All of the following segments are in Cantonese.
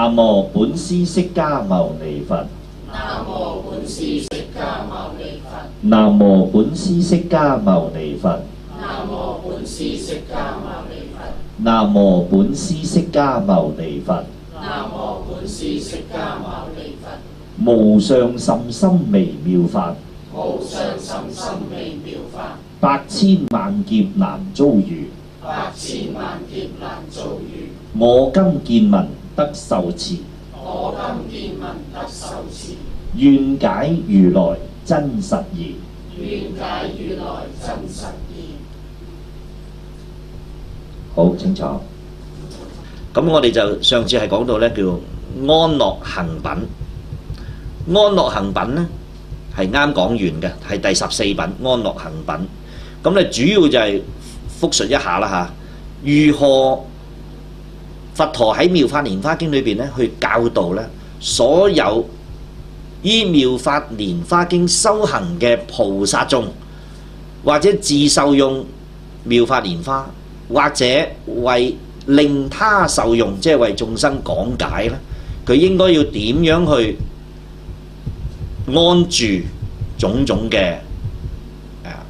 南無本師釋迦牟尼佛。南無本師釋迦牟尼佛。南無本師釋迦牟尼佛。南無本師釋迦牟尼佛。南無本師釋迦牟尼佛。南無本師釋迦牟尼佛。無上甚深微妙法，無上甚深微妙法，百千萬劫難遭遇。百千萬劫難遭遇。我今見聞得受持，我今見聞得受持，願解如來真實義。願解如來真實義。好清楚。咁我哋就上次係講到咧叫安樂行品。安樂行品咧係啱講完嘅，係第14品安樂行品。咁咧主要就係復述一下啦嚇，如何佛陀喺《妙法蓮華經》裏邊咧去教導咧所有依《妙法蓮華經》修行嘅菩薩眾，或者自受用妙法蓮華，或者為令他受用，即係為眾生講解咧，佢應該要點樣去安住種種嘅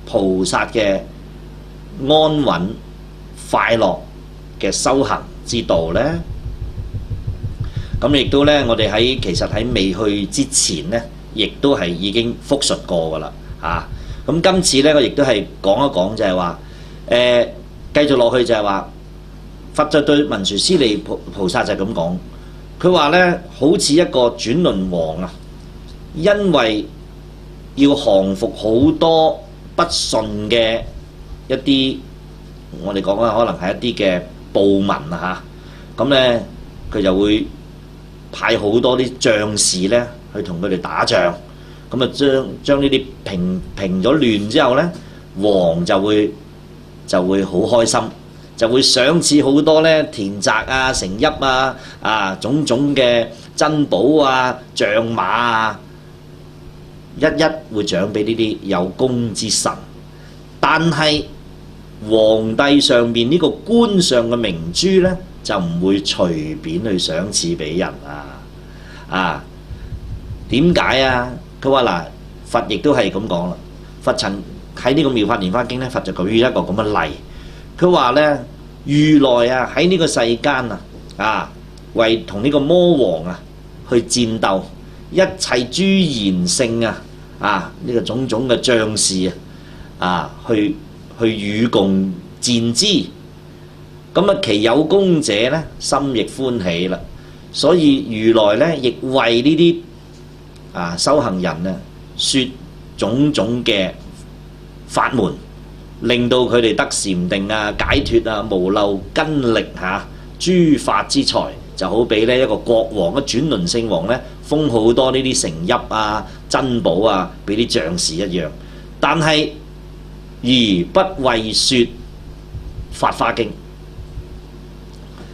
菩薩嘅安穩快樂嘅修行之道呢？咁亦都呢，我哋其實喺未去之前呢，亦都係已經復述過噶啦嚇。咁今次呢，我亦都係講一講就係話繼續落去就係話佛就對文殊師利菩薩就係咁講，佢話呢，好似一個轉輪王啊，因為要降服好多不順嘅一啲，我哋講可能係一啲嘅暴民啊嚇，咁咧佢就會派好多啲將士咧去同佢哋打仗，咁啊將呢啲平咗亂之後咧，王就會好開心，就會賞賜好多咧田宅啊、城邑啊、種種嘅珍寶啊、象馬啊，一會獎俾呢啲有功之臣。但係皇帝上面呢個官上嘅明珠呢，就唔會隨便去賞賜俾人啊！點解啊？佢話嗱，佛亦都係咁講啦。佛曾喺呢個《妙法蓮華經》呢，佛就舉一個咁嘅例。佢話呢，如來啊喺呢個世間為同呢個魔王去戰鬥，一切諸賢聖呢個種種嘅將士去與共戰之，咁其有功者呢，心亦歡喜啦。所以如來呢，亦為呢啲修行人呢，説種種嘅法門，令到佢哋得禪定解脫無漏根力諸法之財，就好比呢一個國王嘅轉輪聖王呢，封好多呢啲城邑珍寶俾啲將士一樣。但係而不為説法華經，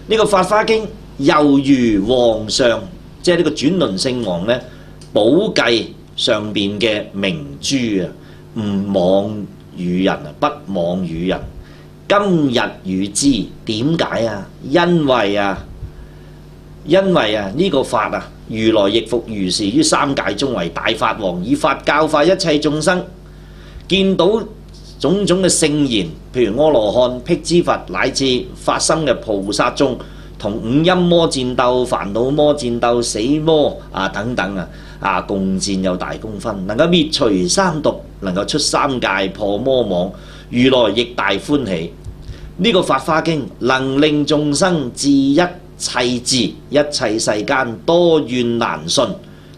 呢個法華經猶如皇上，即係呢個轉輪聖王呢，寶髻上邊嘅明珠唔妄與人不妄與人。今日與之，點解啊？因為呢個法如來亦復如是於三界中為大法王，以法教化一切眾生。見到種種嘅聖賢，譬如阿羅漢、辟支佛，乃至發生嘅菩薩眾，同五陰魔戰鬥、煩惱魔戰鬥、死魔等等共戰有大功分，能夠滅除三毒，能夠出三界破魔網，如來亦大歡喜。呢個法華經能令眾生治一切智，一切世間多怨難順，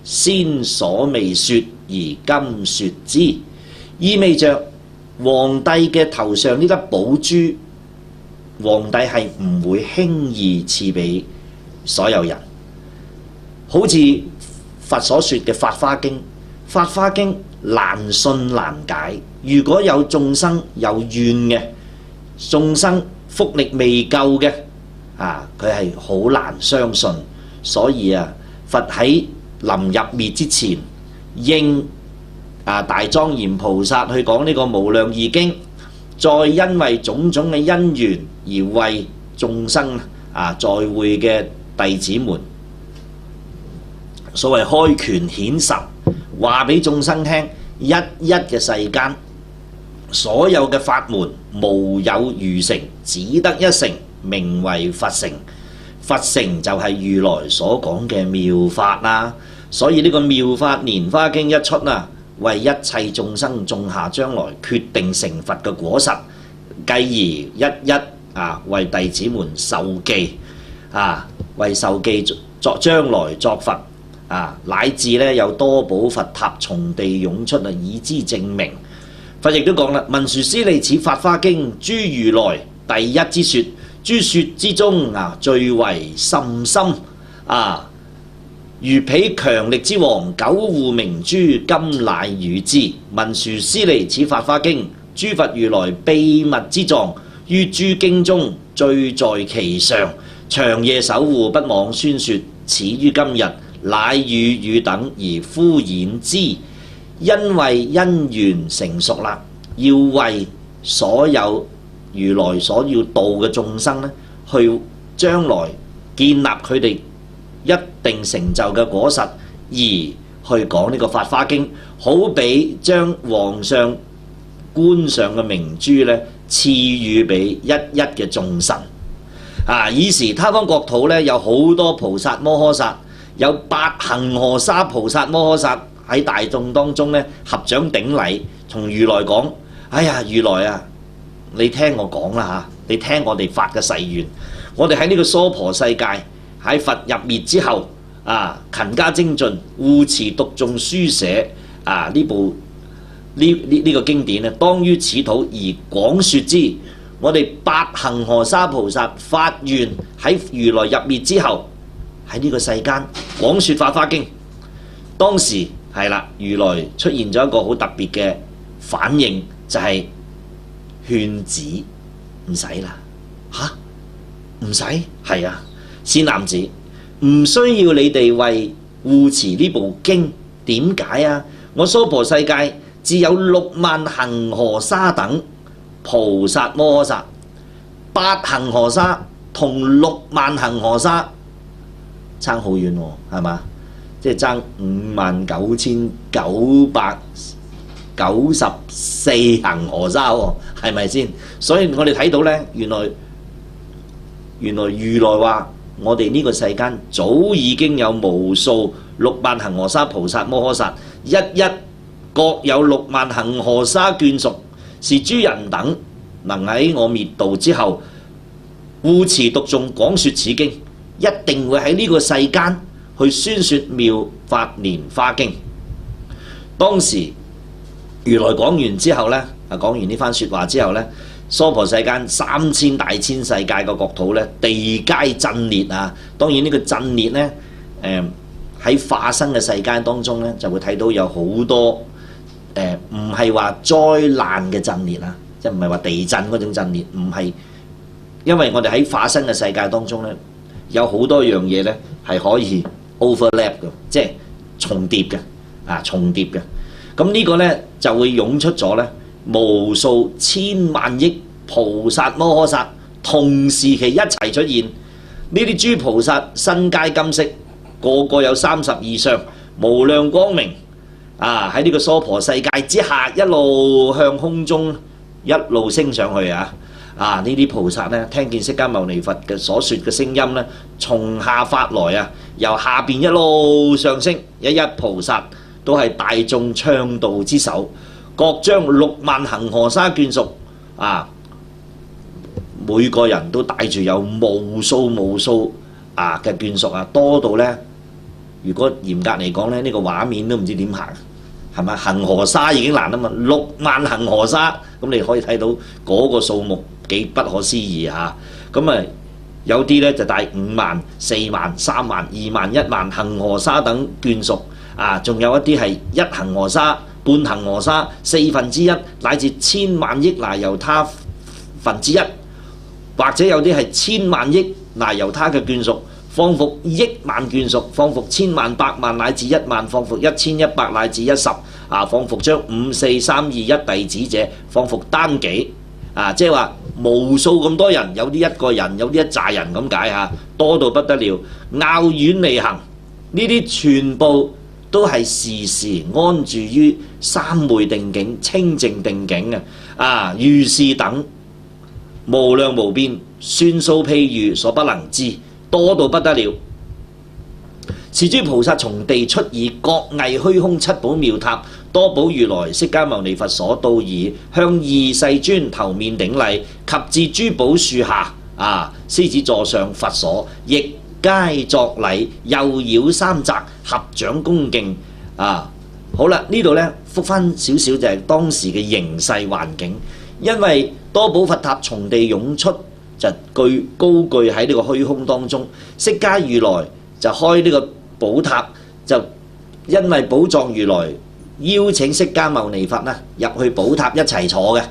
先所未說而今說之，意味着皇帝嘅頭上呢粒寶珠，皇帝係唔會輕易賜俾所有人。好似佛所說嘅法華經，法華經難信難解。如果有眾生有怨嘅，眾生福力未夠嘅，佢係好難相信。所以佛喺臨入滅之前，應大莊嚴菩薩去講呢個無量義經，再因為種種嘅因緣而為眾生在會嘅弟子們所謂開權顯神，話俾眾生聽，一嘅世間，所有嘅法門無有餘成，只得一成，名為佛成。佛成就係如來所講嘅妙法啦。所以呢個妙法蓮華經一出啊，為一切眾生種下將來決定成佛嘅果實，繼而一為弟子們授記為授記作將來作佛乃至咧有多寶佛塔從地湧出以之證明。佛亦都講啦，文殊師利此法華經，諸如來第一之說，諸說之中最為甚深如彼強力之王，九護明珠，今乃與之。文殊師利此法華經，諸佛如來秘密之藏，於諸經中最在其上，長夜守護，不妄宣說。此於今日，乃與等而敷演之。因為因緣成熟啦，要為所有如來所要度嘅眾生咧，去將來建立佢哋一定成就嘅果實，而去講呢個法華經，好比將皇上官上嘅明珠咧賜予俾一嘅眾神。以時他方國土咧有好多菩薩摩訶薩，有八恒河沙菩薩摩訶薩喺大眾當中咧合掌頂禮，同如來講：哎呀，如來啊，你聽我講啦嚇，你聽我哋發嘅誓願，我哋喺呢個娑婆世界，喺佛入滅之後勤加精進，護持讀誦書寫呢個經典咧，當於此土而廣說之。我哋八恒河沙菩薩發願喺如來入滅之後，喺呢個世間廣說法華經。當時係啦，如來出現咗一個好特別嘅反應，就係勸止唔使啦。唔使？係啊，善男子，唔需要你哋為護持呢部經。點解啊？我娑婆世界只有6萬恒河沙等菩薩摩訶薩，八恒河沙同6萬恒河沙差好遠喎，係嘛？即係爭59,994恒河沙喎，係咪先？所以我哋睇到呢，原來如來話我哋呢個世間早已經有無數6萬恒河沙菩薩摩訶薩，一各有6萬恒河沙眷屬，是諸人等能喺我滅度之後護持讀誦廣說此經，一定會喺呢個世間去宣說妙法蓮華經。當時如來講完之後呢，講完呢番說話之後呢，娑婆世間3000大千世界嘅國土呢，地皆震裂啊！當然呢個震裂呢，喺化生嘅世界當中呢，就會睇到有好多唔係話災難嘅震裂啊，即係唔係話地震嗰種震裂，唔係，因為我哋喺化生嘅世界當中呢，有好多樣嘢呢係可以 overlap 嘅，即係重疊嘅重疊嘅。咁呢個呢，就會湧出咗呢無數千萬億菩薩摩訶薩同時期一齊出現。呢啲諸菩薩身皆金色，個個有32相，無量光明喺呢個娑婆世界之下，一路向空中一路升上去呢啲菩薩呢，聽見釋迦牟尼佛嘅所說嘅聲音呢，從下發來由下邊一路上升，一菩薩都係大眾倡導之首，各將6萬恒河沙眷屬每個人都帶住有無數嘅眷屬多到呢，如果嚴格嚟講呢，呢個畫面都唔知點行，係咪？恒河沙已經難啊嘛，6萬恒河沙，咁你可以睇到嗰個數目幾不可思議咁有啲呢就帶5萬、4萬、3萬、2萬、1萬恒河沙等眷屬仲有一啲係1恒河沙、半恒河沙、1/4乃至千萬億那由他1/1，或者有啲係千萬億那由他嘅眷屬，放伏億萬眷屬，放伏千萬、百萬乃至1萬，放伏1100乃至10，放伏將5、4、3、2、1弟子者，放伏單己即係話無數咁多人，有啲一個人，有啲一紮人咁解多到不得了。拗遠離行呢啲全部都係時時安住於三昧定境、清淨定境如是等無量無邊，算數譬喻所不能知，多到不得了。是諸菩薩從地出以各藝虛空七寶妙塔，多寶如來釋迦牟尼佛所到已，向二世尊頭面頂禮，及至諸寶樹下獅子座上佛所，亦皆作禮，右繞三匝，合掌恭敬。好啦，呢度呢，覆返少少就係當時嘅形勢環境，因為多寶佛塔從地湧出，就高踞喺呢個虛空當中。釋迦如來就開呢個寶塔，就因為寶藏如來邀請釋迦牟尼佛入去寶塔一齊坐嘅。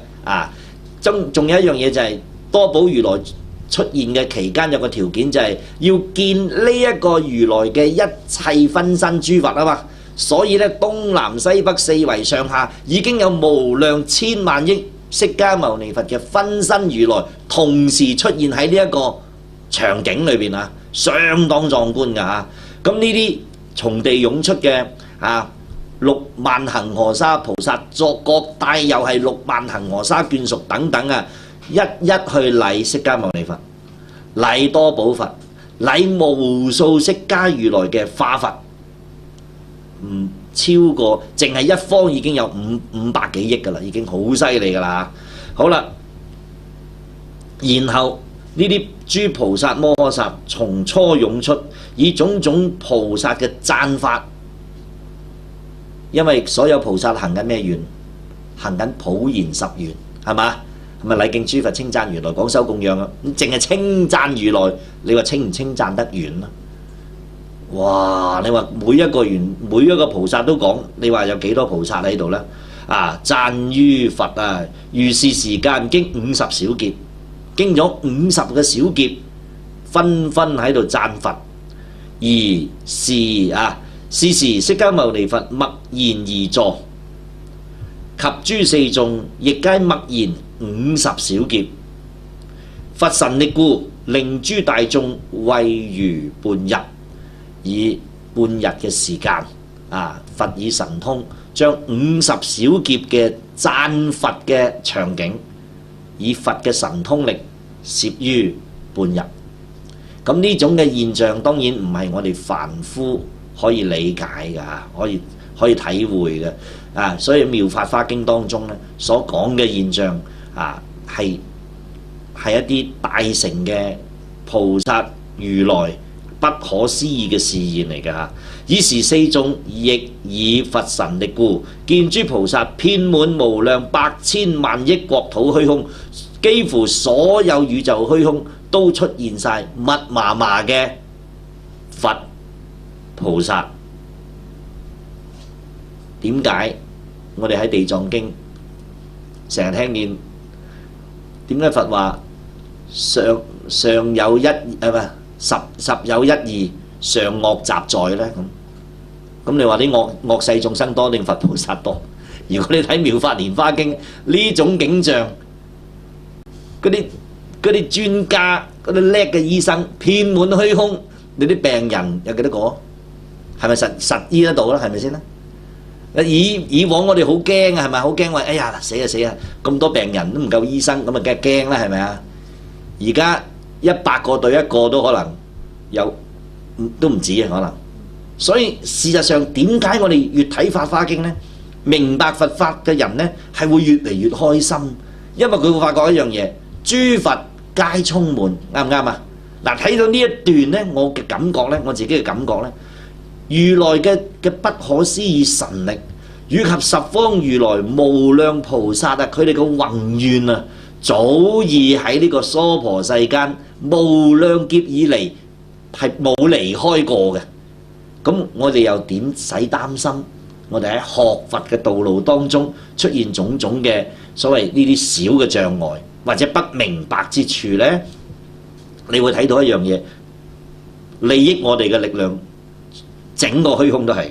仲有一樣嘢就係多寶如來出現嘅期間有個條件，就係要見呢一個如來嘅一切分身諸佛嘛。所以咧，東南西北四圍上下已經有無量千萬億釋迦牟尼佛嘅分身如來同時出現喺呢一個場景裏邊相當壯觀㗎。咁呢啲從地湧出嘅6萬恒河沙菩薩，作各帶又係6萬恒河沙眷屬等等一一去禮釋迦牟尼佛，禮多寶佛，禮無數釋迦如來嘅化佛。超過淨係一方已經有500幾億㗎啦，已經好犀利㗎啦。好啦，然後呢啲諸菩薩摩訶薩從初湧出，以種種菩薩嘅讚法，因為所有菩薩行緊咩願？行緊普賢十願，係嘛？係咪禮敬諸佛、稱讚如來、廣修供養咁淨係稱讚如來，你話稱唔稱讚得完啊？哇！你話每一個菩薩都講，你話有幾多菩薩喺度呢？讚於佛如是時間經50小劫，經咗50個小劫，紛紛喺度讚佛。而是時釋迦牟尼佛默然而坐，及諸四眾亦皆默然50小劫。佛神力故，令諸大眾謂如半日。以半日嘅時間佛以神通將50小劫嘅讚佛嘅場景，以佛嘅神通力攝於半日。咁呢種嘅現象當然唔係我哋凡夫可以理解㗎，可以體會嘅。所以《妙法華經》當中咧所講嘅現象係一啲大乘嘅菩薩如來不可思議嘅示現嚟㗎。以時四眾亦以佛神力故，見諸菩薩遍滿無量百千萬億國土虛空，幾乎所有宇宙虛空都出現晒密麻麻嘅佛菩薩。點解我哋喺地藏經成日聽見？點解佛話上有一十有一二上惡雜在呢？咁你話啲惡世眾生多定佛菩薩多？如果你睇《妙法蓮華經》呢種景象，嗰啲專家、嗰啲叻嘅醫生遍滿虛空，你啲病人有幾多個？係咪實醫得到啦？係咪先啦？以往我哋好驚係咪？好驚話哎呀死啊！咁多病人都唔夠醫生，咁啊梗係驚啦，係咪啊？而家100個對1個都可能有，都唔止啊，可能。所以事實上點解我哋越睇《法華經》呢？明白佛法嘅人呢係會越嚟越開心，因為佢會發覺一樣嘢，諸佛皆充滿，啱唔啱啊？嗱，睇到呢一段呢，我嘅感覺呢，我自己嘅感覺呢，如來嘅不可思議神力，以及十方如來無量菩薩佢哋嘅宏願早已喺呢個娑婆世間無量劫以嚟係冇離開過嘅。咁我哋又點使擔心？我哋喺學佛嘅道路當中出現種種嘅所謂呢啲小嘅障礙或者不明白之處呢？你會睇到一樣嘢，利益我哋嘅力量，整個虛空都係嘅。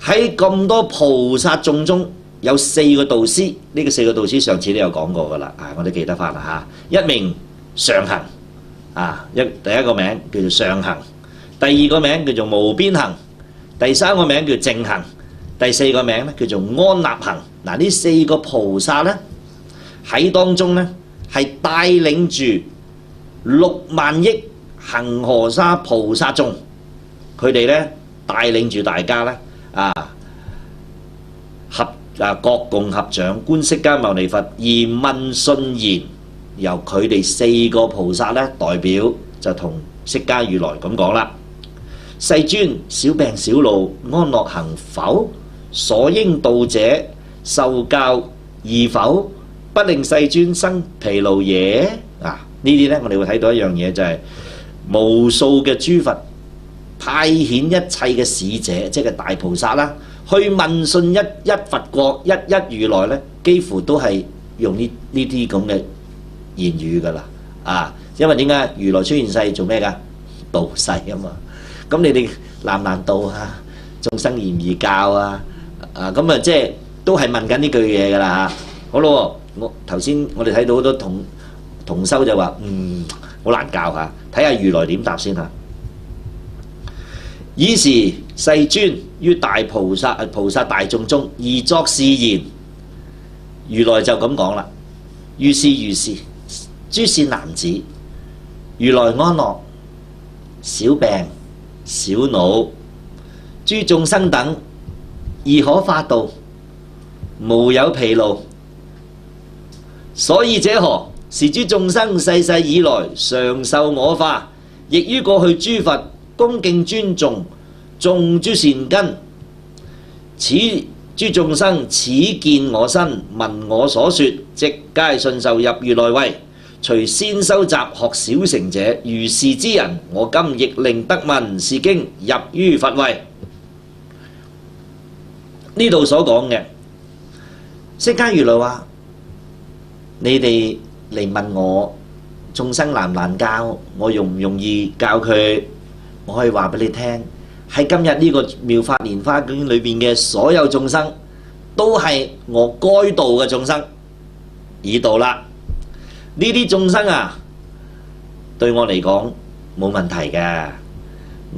喺咁多菩薩眾中，有4個導師，呢個4個導師上次都有講過噶啦，我都記得翻啦嚇。一名上行，第一個名叫做上行，第二個名叫做無邊行，第三個名叫淨行，第四個名咧叫做安立行。嗱，呢四個菩薩咧喺當中咧係帶領住6萬億恒河沙菩薩眾，佢哋咧帶領住大家咧各共合掌觀釋迦牟尼佛而問訊言，由佢哋4個菩薩咧代表就同釋迦如來咁講啦。世尊，小病小惱安樂行否？所應度者受教易否？不令世尊生疲勞耶？呢啲咧我哋會睇到一樣嘢，就係無數嘅諸佛派遣一切嘅使者，即係大菩薩啦，去問訊一佛國一如來咧，幾乎都係用呢啲咁嘅言語噶啦。因為點解如來出現世做咩噶？度世啊嘛。咁你哋難唔難度啊？眾生易唔易教啊？咁即係都係問緊呢句嘢噶啦嚇。好咯，頭先我哋睇到好多同修就話好難教嚇，睇下如來點答先嚇。爾時世尊於大菩薩大眾中而作是言，如來就咁講啦。如是，諸善男子，如來安樂，小病小惱，諸眾生等而可化度，無有疲勞。所以者何？是諸眾生世世以來常受我化，亦於過去諸佛恭敬尊重，種諸善根。此諸眾生此見我身，聞我所說，即皆信受入如來位。除先修習學小乘者，如是之人，我今亦令得聞是經，入於佛位。呢度所講嘅釋迦如來話：你哋嚟問我眾生難唔難教，我容唔容易教佢？我可以話俾你聽，喺今日呢個妙法蓮華經裏邊嘅所有眾生，都係我該度嘅眾生，已度啦。呢啲眾生對我嚟講冇問題嘅，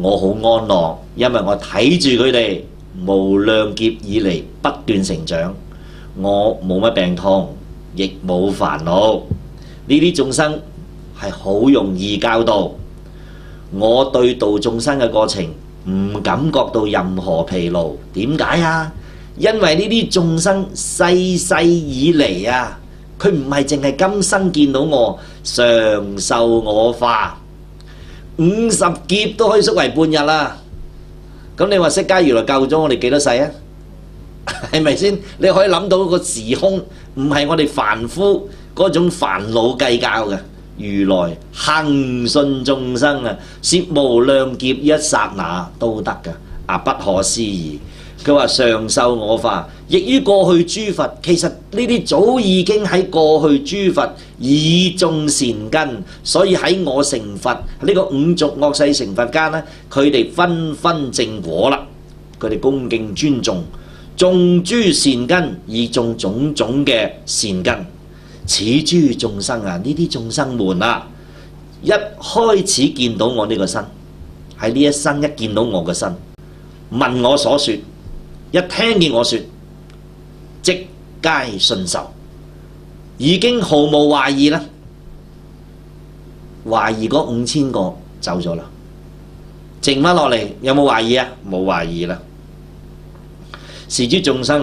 我好安樂，因為我睇住佢哋無量劫以嚟不斷成長，我冇乜病痛，亦冇煩惱。呢啲眾生係好容易教導，我對度眾生嘅過程唔感覺到任何疲勞。點解啊？因為呢啲眾生世世以嚟佢唔係淨係今生見到我，常受我化，50劫都可以縮為半日啦。咁你話釋迦如來救咗我哋幾多世啊？係咪先？你可以諗到個時空唔係我哋凡夫嗰種煩惱計較嘅。如來恆順眾生攝無量劫一剎那都得㗎，不可思議。佢話常受我化，亦於過去諸佛。其實呢啲早已經喺過去諸佛已種善根，所以喺我成佛呢個五濁惡世成佛間佢哋紛紛證果啦。佢哋恭敬尊重，種諸善根，以種種種嘅善根。此諸眾生呢啲眾生們一開始見到我呢個身，喺呢一生一見到我嘅身，聞我所說，一聽見我說，即皆信受，已經毫無懷疑啦。懷疑嗰5000個走咗啦，剩翻落嚟有冇懷疑啊？冇懷疑啦。是諸眾生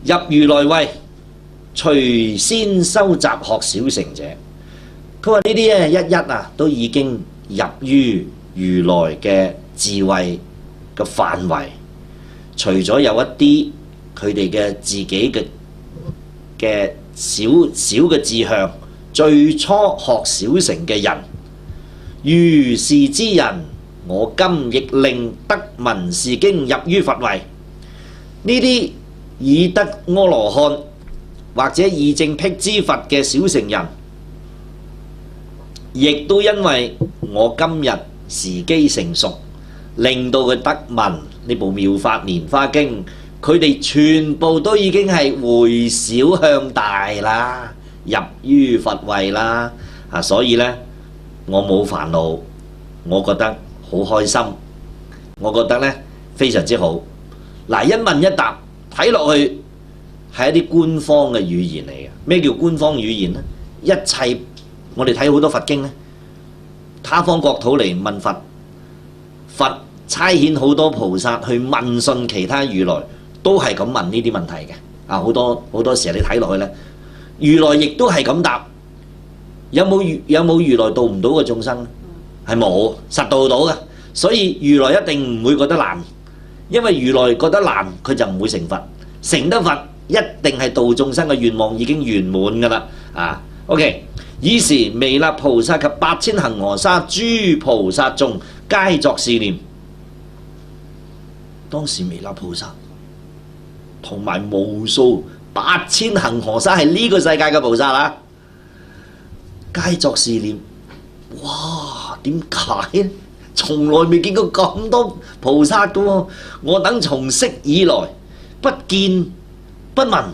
入如來位，除先修習學小乘者。佢話呢啲一都已經入於如來嘅智慧嘅範圍。除咗有一啲佢哋嘅自己嘅小嘅志向，最初學小乘嘅人，如是之人，我今亦令得聞是經，入於佛位。呢啲已得阿羅漢或者已證辟支佛嘅小乘人，亦都因為我今日時機成熟，令到佢得聞呢部妙法蓮華經，佢哋全部都已經係回小向大啦，入於佛位啦。所以呢，我冇煩惱，我覺得好好開心。我覺得呢非常之好。嗱，一問一答睇落去係一啲官方嘅語言嚟嘅。咩叫官方語言呢？一切我哋睇好多佛經呢，他方國土嚟問佛，佛差遣好多菩薩去問訊其他如來，都係咁問呢啲問題嘅。啊，好多時你睇落去呢，如來亦都係咁答。有冇如來度唔到嘅眾生呢？係冇，實度到嘅。所以如來一定唔會覺得難，因為如來覺得難，佢就唔會成佛。成得佛一定係度眾生嘅願望已經圓滿㗎啦。啊 ，OK。爾時彌勒菩薩及8000恒河沙諸菩薩眾皆作是念。當時彌勒菩薩同埋無數8000恒河沙係呢個世界嘅菩薩啦，皆作是念。哇！點解呢？從來未見過咁多菩薩嘅喎。我等從昔以來不見不聞，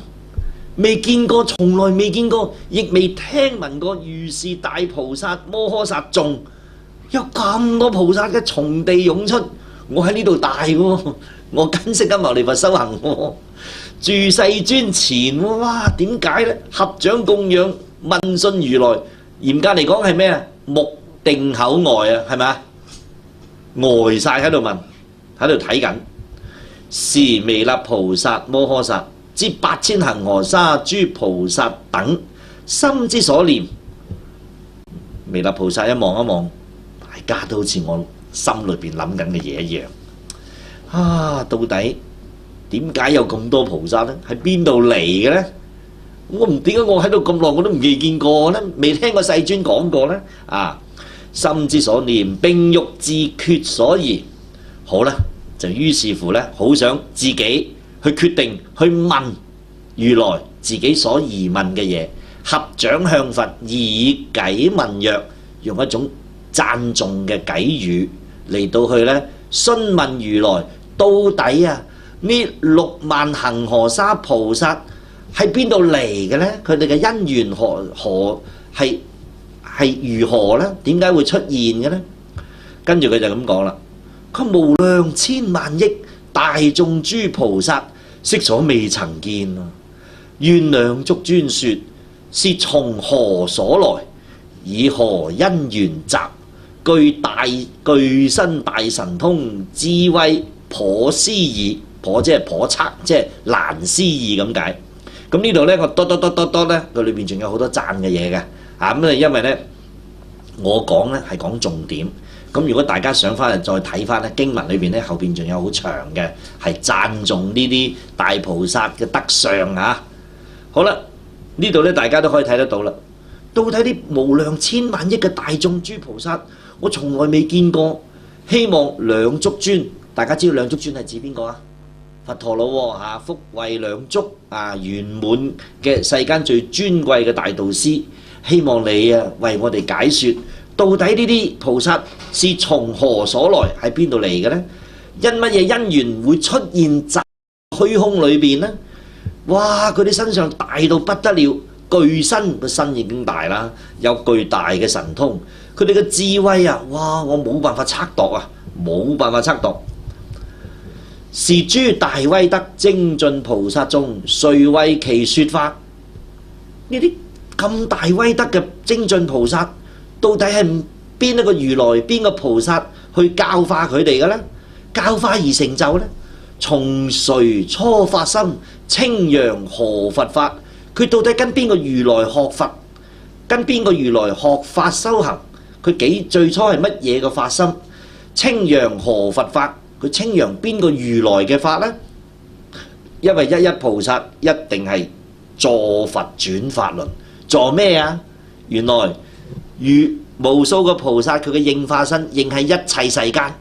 未見過，從來未見過，亦未聽聞過如是大菩薩摩訶薩眾。有咁多菩薩嘅從地湧出，我喺呢度大喎，我跟釋迦牟尼佛修行喎，住世尊前喎。哇！點解呢？合掌供養問訊如來，嚴格嚟講係咩啊？目定口呆啊，係咪啊？呆曬喺度問，喺度睇緊。時彌勒菩薩摩訶薩之8000恒河沙諸菩薩等心之所念，彌勒菩薩一望一望，大家都好似我心裏邊諗緊嘅嘢一樣。啊，到底點解有咁多菩薩呢？喺邊度嚟嘅呢？我唔點解我喺度咁耐我都未見過呢？未聽過世尊講過呢？啊！心之所念，並欲自決所疑。好啦，就於是乎呢，好想自己去決定去問如來自己所疑問嘅嘢，合掌向佛以偈問曰，用一種讚頌嘅偈語嚟到去呢詢問如來，到底啊呢6萬恒河沙菩薩喺邊度嚟嘅呢？佢哋嘅因緣何係如何呢？點解會出現嘅呢？跟住佢就咁講啦，佢無量千萬億大眾諸菩薩，昔所未曾見啊！願兩足尊說，是從何所來？以何因緣集？具身大神通，智慧頗思議，頗即係頗測，即係難思議咁解。咁呢度呢，我多呢，佢裏邊仲有好多讚嘅嘢嘅。咁因為呢，我講呢係講重點。咁如果大家想翻嚟再睇翻呢經文裏邊呢，後邊仲有好長嘅係讚頌呢啲大菩薩嘅德相啊。好啦，呢度呢大家都可以睇得到啦。到底啲無量千萬億嘅大眾諸菩薩，我從來未見過。希望兩足尊，大家知道兩足尊係指邊個啊？佛陀咯喎，福慧兩足啊，圓滿嘅世間最尊貴嘅大導師。希望你啊為我哋解說，到底呢啲菩薩是從何所來，喺邊度嚟嘅呢？因乜嘢因緣會出現在虛空裏邊呢？哇！佢哋身上大到不得了，具身個身已經大啦，有巨大嘅神通。佢哋嘅智慧啊，哇！我冇辦法測度啊，冇辦法測度。是諸大威德精進菩薩眾，誰為其說法？呢啲咁大威德嘅精進菩薩，到底係邊一個如來、邊個菩薩去教化佢哋嘅呢？教化而成就呢？從誰初發心，稱揚何佛法？佢到底跟邊個如來學佛？跟邊個如來學法修行？佢最初係乜嘢嘅發心？稱揚何佛法？佢稱揚邊個如來嘅法呢？因為一菩薩一定係助佛轉法輪，助咩啊？原來無數個菩薩佢嘅應化身，應係一切世間，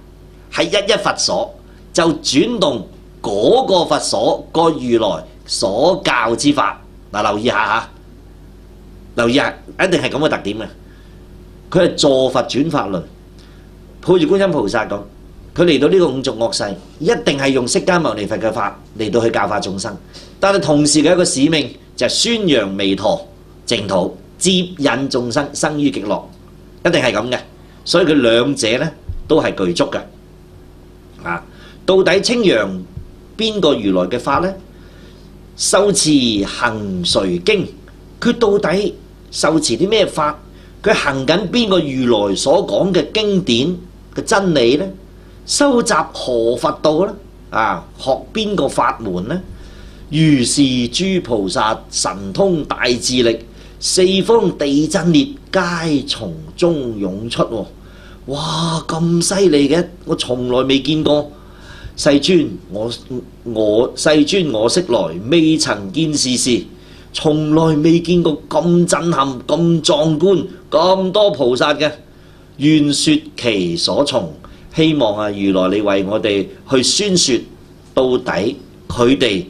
係一佛所，就轉動嗰個佛所個如來所教之法。嗱，留意下嚇，留意下，一定係咁嘅特點嘅。佢係助佛轉法輪，抱住觀音菩薩咁。佢嚟到呢個五濁惡世，一定係用釋迦牟尼佛嘅法嚟到去教化眾生，但係同時嘅一個使命就係宣揚彌陀淨土，接引眾生生於極樂，一定係咁嘅。所以佢兩者呢都係具足嘅。到底稱揚邊個如來嘅法呢？受持行誰經？佢到底受持啲咩法？佢行緊邊個如來所講嘅經典嘅真理呢？修習何佛道呢？學邊個法門呢？如是諸菩薩神通大智力，四方地震裂皆從中湧出喎。哇！咁犀利嘅，我從來未見過。世尊，世尊我昔來未曾見是事，從來未見過咁震撼、咁壯觀、咁多菩薩嘅。願説其所從，希望如來你為我哋去宣説，到底佢哋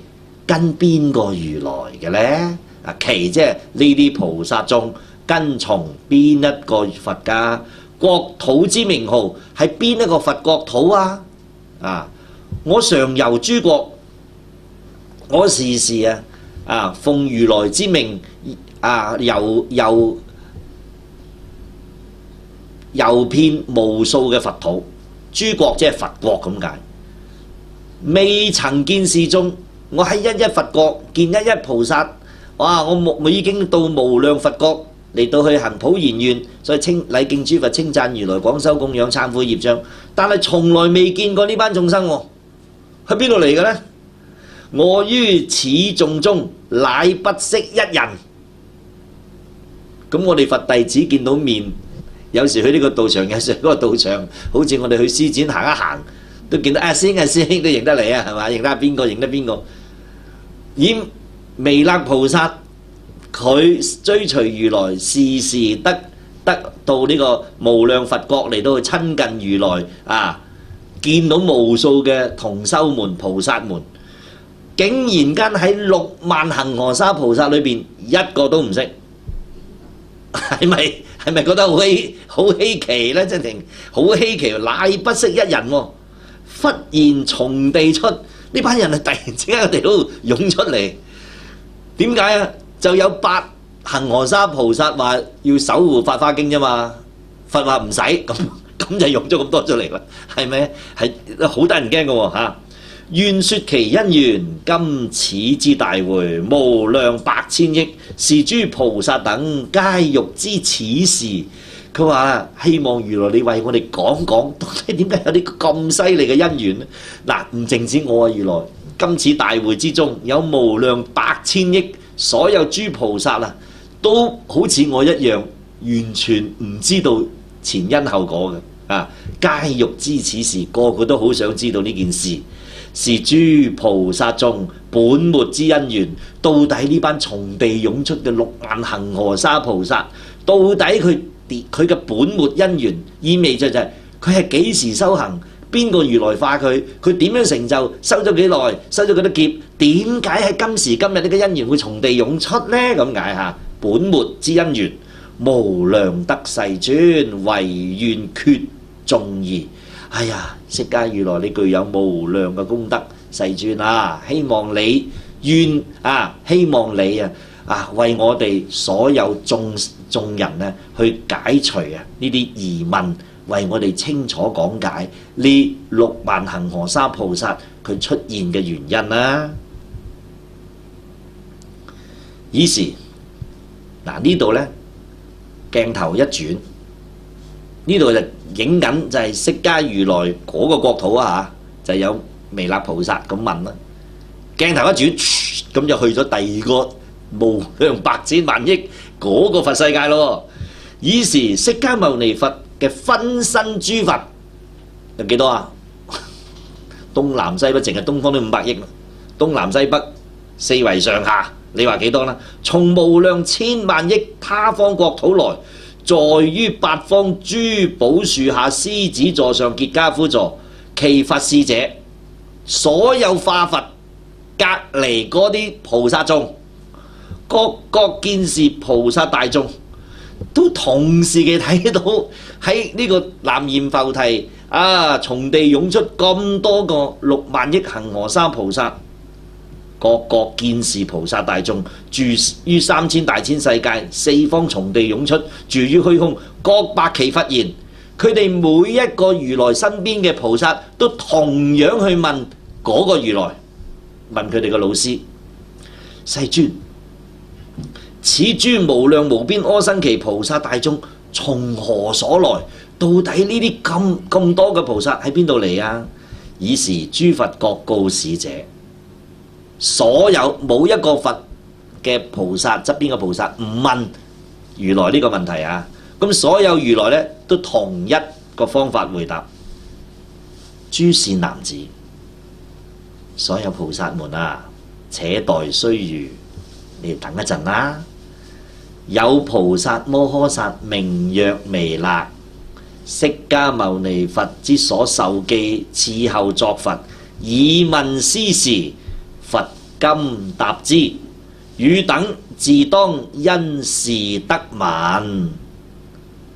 跟邊個如來嘅呢？其即係呢啲菩薩眾跟從邊一個佛家？國土之名號係邊一個佛國土啊？我常遊諸國，我時時奉如來之命遊遍無數嘅佛土。諸國即係佛國咁解。未曾見是眾，我喺一一佛國見一一菩薩。哇！我已經到無量佛國嚟到去行普賢願，所以禮敬諸佛，稱讚如來，廣修供養，懺悔業障。但係從來未見過呢班眾生喎，喺邊度嚟嘅呢？我於此眾中乃不識一人。咁我哋佛弟子見到面，有時去呢個道場，有時去嗰個道場，好似我哋去書展行一行，都見到師兄都認得你係嘛？認得邊個？認得邊個？以彌勒菩薩佢追隨如來，時時得到呢個無量佛國嚟到去親近如來見到無數嘅同修們、菩薩們，竟然間喺6萬恒河沙菩薩裏邊一個都唔識，係咪覺得好稀奇呢？真係好稀奇，乃不識一人喎。忽然從地出，呢班人係突然之間喺地度湧出嚟。點解啊？就有8恒河沙菩薩話要守護法華經啫嘛，佛話唔使，咁就湧咗咁多出嚟啦，係咪？係好得人驚嘅喎。願説其因緣，今此之大會，無量百千億，是諸菩薩等皆欲知此事。佢話希望如來你為我哋講講，到底點解有啲咁犀利嘅因緣呢？唔淨止我如來。今次大會之中有無量百千億所有諸菩薩都好似我一樣，完全唔知道前因後果嘅皆欲知此事，個個都好想知道呢件事。是諸菩薩眾本末之因緣，到底呢班從地湧出嘅6萬恒河沙菩薩，到底佢嘅本末因緣，意味着就係佢係幾時修行？邊個如來化佢？佢點樣成就？修咗幾耐？修咗幾多劫？點解喺今時今日呢個因緣會從地湧出呢？咁解本末之因緣，無量得世尊，唯願決眾疑。哎呀，釋迦如來你具有無量嘅功德，世尊希望你希望你為我哋所有眾人去解除呢啲疑問。為我哋清楚講解呢6萬恒河沙菩薩佢出現嘅原因啦。於是呢度呢鏡頭一轉，呢度就影緊就係釋迦如來嗰個國土就有彌勒菩薩咁問啦。鏡頭一轉，咁就去咗第二個無量百千萬億嗰個佛世界咯。於是釋迦牟尼佛嘅分身諸佛有幾多東南西北淨係東方都500億啦，東南西北四圍上下，你話幾多啦？從無量千萬億他方國土來，在於8方諸寶樹下獅子座上結跏趺坐，其佛使者，所有化佛隔離嗰啲菩薩眾，各見是菩薩大眾，都同時嘅睇到喺呢個南閻浮提從地湧出咁多個6萬億恒河沙菩薩，各見是菩薩大眾，住於3000大千世界，四方從地湧出，住於虛空，各白其佛言：佢哋每一個如來身邊嘅菩薩都同樣去問嗰個如來，問佢哋嘅老師：世尊，此諸無量無邊阿僧祇菩薩大眾從何所來？到底呢啲咁多嘅菩薩喺邊度嚟啊？爾時諸佛各告使者，所有冇一個佛嘅菩薩側邊嘅菩薩唔問如來呢個問題啊！咁所有如來呢都同一個方法回答：諸善男子，所有菩薩們啊，且待須臾，你哋等一陣啦。有菩薩摩訶薩名曰彌勒，釋迦牟尼佛之所受記，次後作佛，以問斯時，佛今答之。汝等自當因是得聞。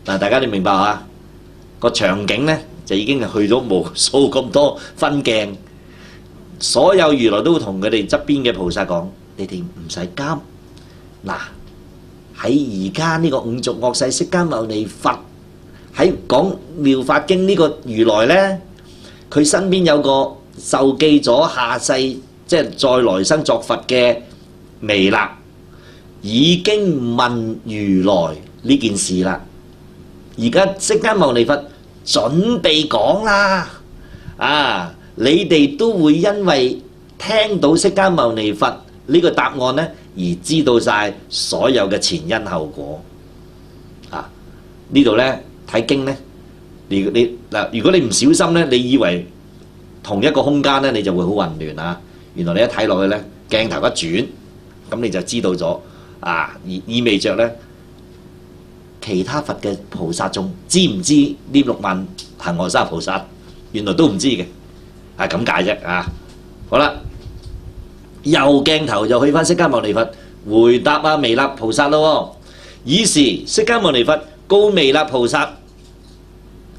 嗱，大家你明白啊？個場景呢，就已經係去咗無數咁多分鏡，所有如來都會同佢哋側邊嘅菩薩講：你哋唔使急。嗱，喺而家呢個五濁惡世釋迦牟尼佛喺講妙法經呢個如來呢，佢身邊有個受記咗下世即係再來生作佛嘅彌勒，已經問如來呢件事啦。而家釋迦牟尼佛準備講啦，你哋都會因為聽到釋迦牟尼佛呢個答案呢，而知道晒所有嘅前因後果。呢度呢睇經呢，如果你唔小心呢，你以為同一個空間呢，你就會好混亂啊！原來你一睇落去呢，鏡頭一轉，咁你就知道咗意味着呢，其他佛嘅菩薩眾知唔知呢6萬恆河沙菩薩？原來都唔知嘅，咁解啫。好啦，又鏡頭就去翻釋迦牟尼佛回答彌勒菩薩咯。爾時釋迦牟尼佛告彌勒菩薩：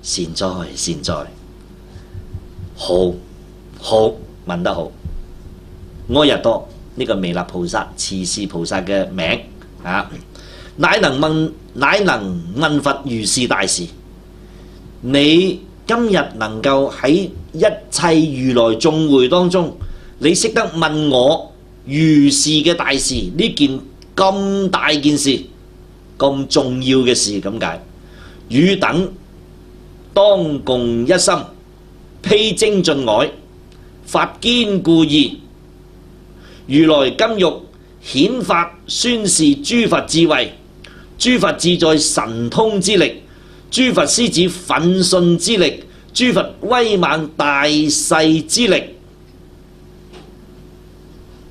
善哉善哉，好，問得好。阿逸多呢個彌勒菩薩，慈氏菩薩嘅名乃能問佛如是大事。你今日能夠喺一切如來眾會當中，你識得問我如是嘅大事，呢件咁大件事，咁重要嘅事咁解。汝等當共一心，披精進鎧，發堅固意。如來今欲顯發宣示諸佛智慧，諸佛自在神通之力，諸佛獅子奮迅之力，諸佛威猛大勢之力。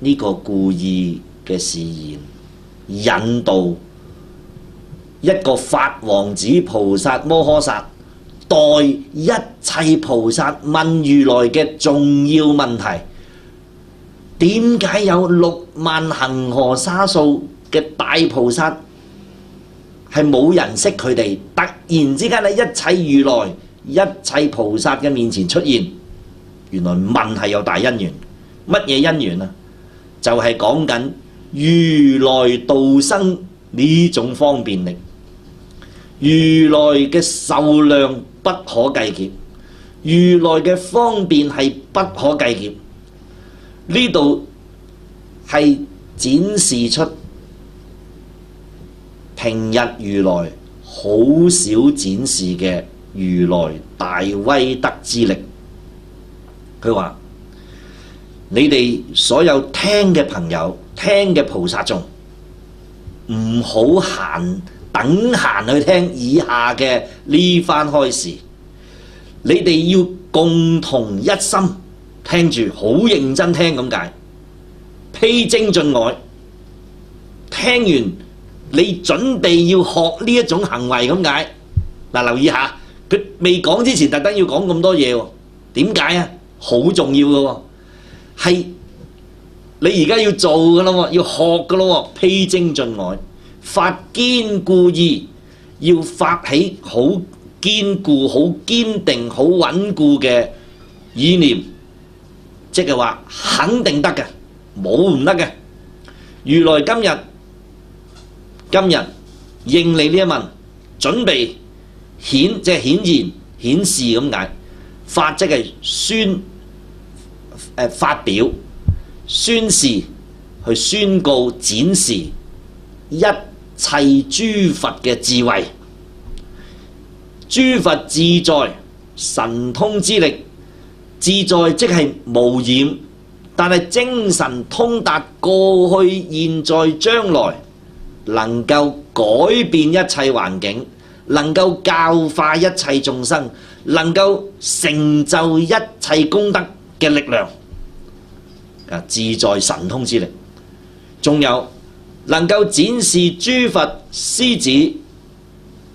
呢個故意嘅示現，引導一個法王子菩薩摩訶薩代一切菩薩問如來嘅重要問題。點解有6萬恆河沙數嘅大菩薩係冇人識佢哋？突然之間喺一切如來、一切菩薩嘅面前出現，原來問係有大因緣。乜嘢因緣啊？就係講緊如來度生呢種方便力，如來嘅壽量不可計劫，如來嘅方便係不可計劫。呢度係展示出平日如來好少展示嘅如來大威德之力。佢話：你哋所有聽嘅朋友、聽嘅菩薩眾，唔好等閒去聽以下嘅呢番開示。你哋要共同一心聽住，好認真聽咁解。披精進鎧，聽完你準備要學呢一種行為咁解。留意下，佢未講之前特登要講咁多嘢喎。點解啊？好重要嘅喎，係你而家要做嘅咯，要學嘅咯。披精進鎧，發堅固意，要發起好堅固、好堅定、好穩固嘅意念，即係話肯定得嘅，冇唔得嘅。如來今日應你呢一問，準備顯即係顯現、顯示咁解。發即係發表、宣示、去宣告、展示一切諸佛嘅智慧。諸佛自在，神通之力，自在即係無染，但係精神通達過去、現在、將來，能夠改變一切環境，能夠教化一切眾生，能夠成就一切功德嘅力量。自在神通之力，仲有能夠展示諸佛獅子。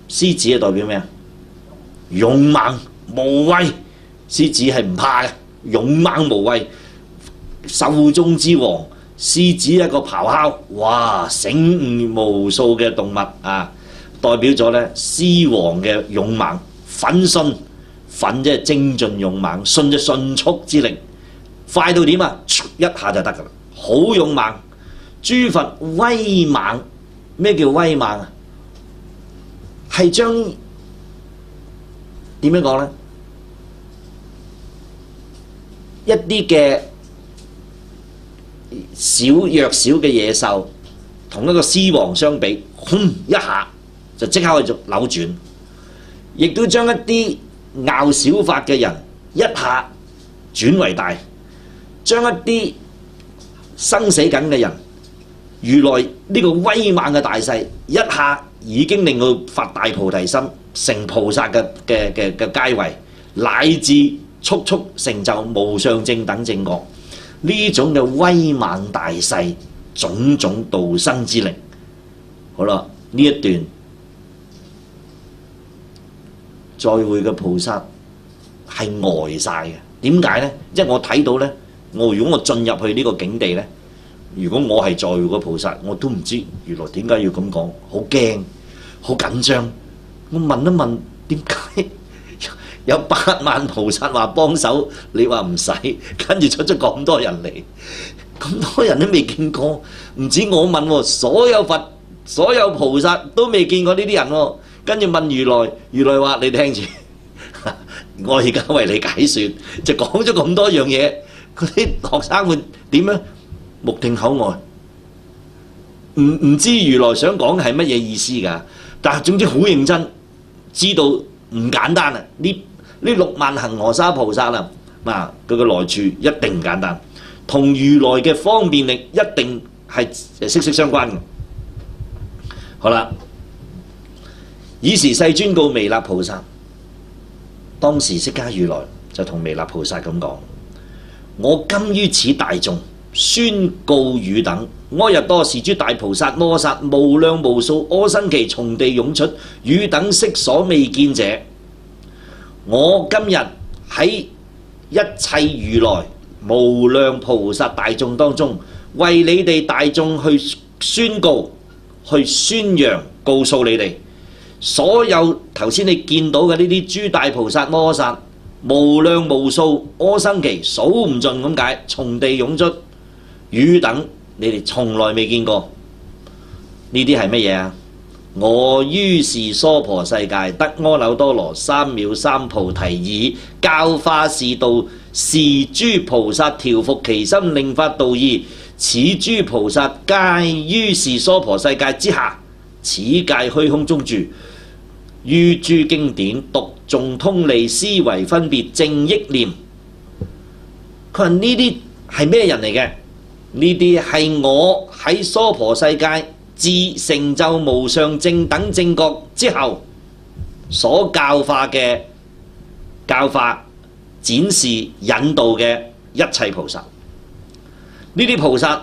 獅子係代表咩啊？勇猛無畏。獅子係唔怕嘅，勇猛無畏，獸中之王。獅子一個咆哮，哇！醒悟無數嘅動物啊，代表咗咧獅王嘅勇猛。奮迅，奮即係精進勇猛，迅即迅速之力，快到點啊？一下就得噶啦，好勇猛。諸佛威猛，咩叫威猛啊？係將點樣講咧？一啲嘅弱小嘅野獸，同一個獅王相比，一下就即刻可以扭轉，亦都將一啲拗小法嘅人一下轉為大，將一啲生死緊嘅人，如來呢個威猛嘅大勢，一下已經令佢發大菩提心，成菩薩嘅階位，乃至速速成就無上正等正覺。呢種嘅威猛大勢，種種度生之力。好啦，呢一段再會嘅菩薩係呆晒嘅。點解呢？因為我睇到呢，如果我進入去呢個境地呢，如果我係在會嘅菩薩，我都唔知原來點解要咁講，好驚，好緊張。我問一問點解？有8萬菩薩話幫手，你話唔使，跟住出咗咁多人嚟，咁多人都未見過，唔止我問喎，所有佛、所有菩薩都未見過呢啲人喎，跟住問如來，如來話你聽住，我而家為你解說，就講咗咁多樣嘢，嗰啲學生會點樣？目定口呆，唔知如來想講係乜嘢意思㗎，但係總之好認真，知道唔簡單啊！呢6萬恒河沙菩薩啊，佢嘅來處一定唔簡單，同如來嘅方便力一定係息息相關嘅。好啦，爾時世尊告彌勒菩薩，當時釋迦如來就同彌勒菩薩咁講：我今於此大眾宣告汝等，阿逸多是諸大菩薩摩薩無量無數阿僧祇從地湧出，汝等昔所未見者。我今日喺一切如來無量菩薩大眾當中，為你哋大眾去宣告、去宣揚、告訴你哋，所有頭先你見到嘅呢啲諸大菩薩摩薩無量無數阿僧祇數唔盡咁解，從地湧出，汝等你哋從來未見過。呢啲係乜嘢啊？我於是娑婆世界得阿耨多羅三藐三菩提已，教化是道，是諸菩薩調伏其心，令發道義。此諸菩薩皆於是娑婆世界之下，此界虛空中住，於諸經典讀誦通利，思維分別，正憶念。佢話呢啲係咩人嚟嘅？呢啲係我喺娑婆世界自成就無上正等正覺之後所教化嘅、教化、展示、引導嘅一切菩薩。呢啲菩薩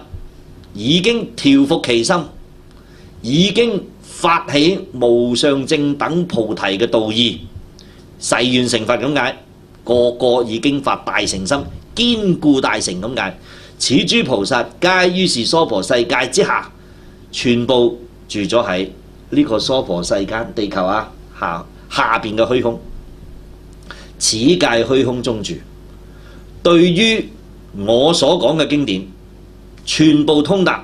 已經調伏其心，已經發起無上正等菩提嘅道義，誓願成佛咁解。個個已經發大乘心，堅固大乘咁解。此諸菩薩皆於是娑婆世界之下，全部住咗喺呢個娑婆世間地球啊下邊嘅虛空，此界虛空中住。對於我所講嘅經典，全部通達，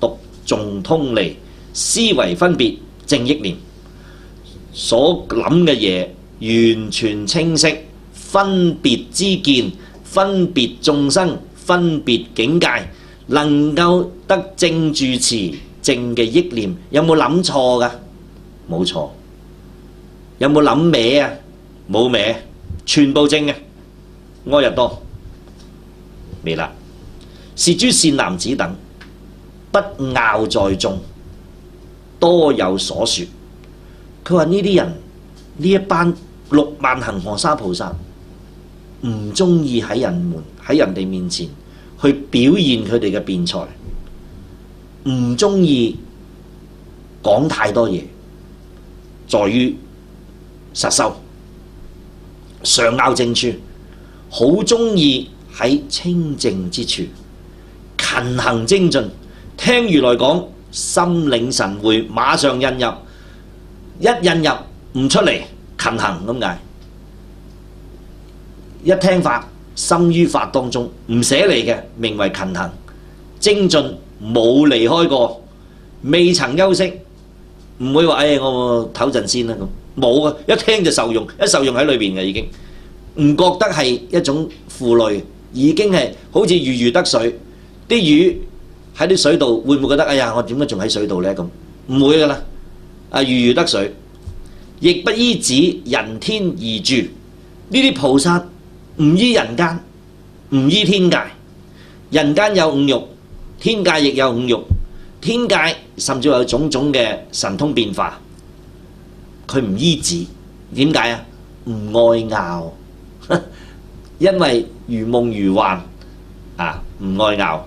讀誦通利，思維分別，正憶念。所諗嘅嘢完全清晰，分別知見，分別眾生，分別境界，能夠得正住持正嘅憶念，有冇諗錯噶？冇錯。有冇諗歪啊？冇歪，全部正嘅。阿逸多未啦？是諸善男子等，不樂在眾，多有所說。佢話呢啲人，呢一班6萬恒河沙菩薩唔中意喺人哋面前去表現佢哋嘅辯才，唔中意講太多嘢，在於實修常拗正處，好中意喺清靜之處勤行精進，聽如來講心領神會，馬上印入，一印入唔出嚟，勤行咁解。一聽法心於法當中，唔捨離嘅名為勤行精進，冇離開過，未曾休息，唔會話我唞陣先啦咁。冇啊！一聽就受用，一受用喺裏邊嘅已經，唔覺得係一種負累，已經係好似如魚得水。啲魚喺啲水度，會唔會覺得哎呀，我點解仲喺水度呢？咁唔會噶啦，如魚得水，亦不依止人天而住。呢啲菩薩唔依人間，唔依天界。人間有五欲，天界亦有五欲。天界甚至有種種嘅神通變化。佢唔依止，點解啊？唔愛拗，因為如夢如幻啊，唔愛拗，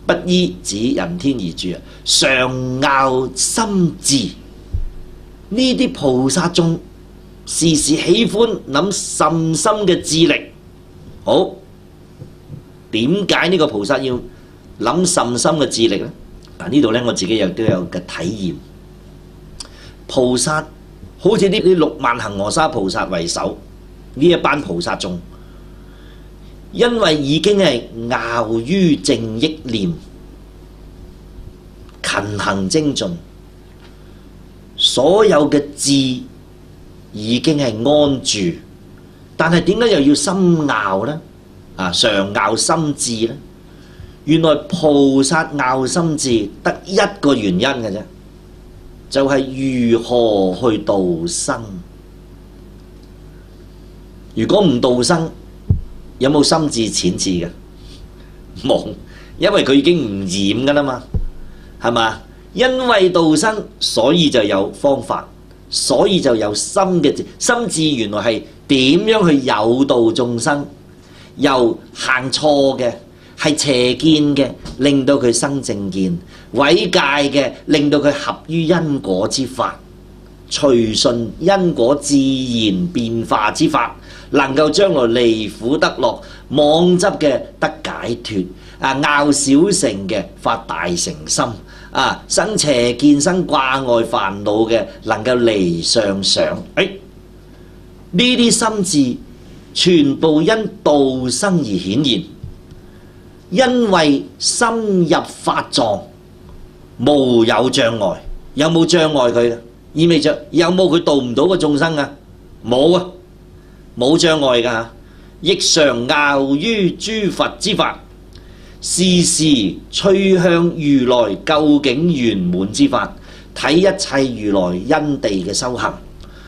不依止人天而住啊，常拗心智。呢啲菩薩眾時時喜歡諗甚深嘅智力。好，點解呢個菩薩要諗甚深嘅智力呢？嗱，呢度呢，我自己亦都有嘅體驗。菩薩好似呢6萬恒河沙菩薩為首，呢一班菩薩眾，因為已經係樂於正憶念，勤行精進，所有嘅智已經係安住，但係點解又要心樂呢？常樂心智呢？原來菩薩樂心智得一個原因嘅啫。就係如何去度生。如果唔度生，有冇心智淺智嘅？冇，因為佢已經唔染噶啦嘛，係嘛？因為度生，所以就有方法，所以就有心嘅心智。原來係點樣去誘導眾生，由行錯嘅係邪見嘅，令到佢生正見。毀戒嘅，令到佢合於因果之法，隨順因果自然變化之法，能夠將來離苦得樂，妄執嘅得解脫，拗小乘嘅發大乘心，生邪見生掛礙煩惱嘅能夠離相想。呢啲心智全部因度生而顯現，因為深入法藏，無有障礙。有冇障礙佢？意味着有冇佢度唔到個眾生啊？冇啊，冇障礙㗎。亦常樂於諸佛之法，時時趨向如來究竟圓滿之法，睇一切如來因地嘅修行。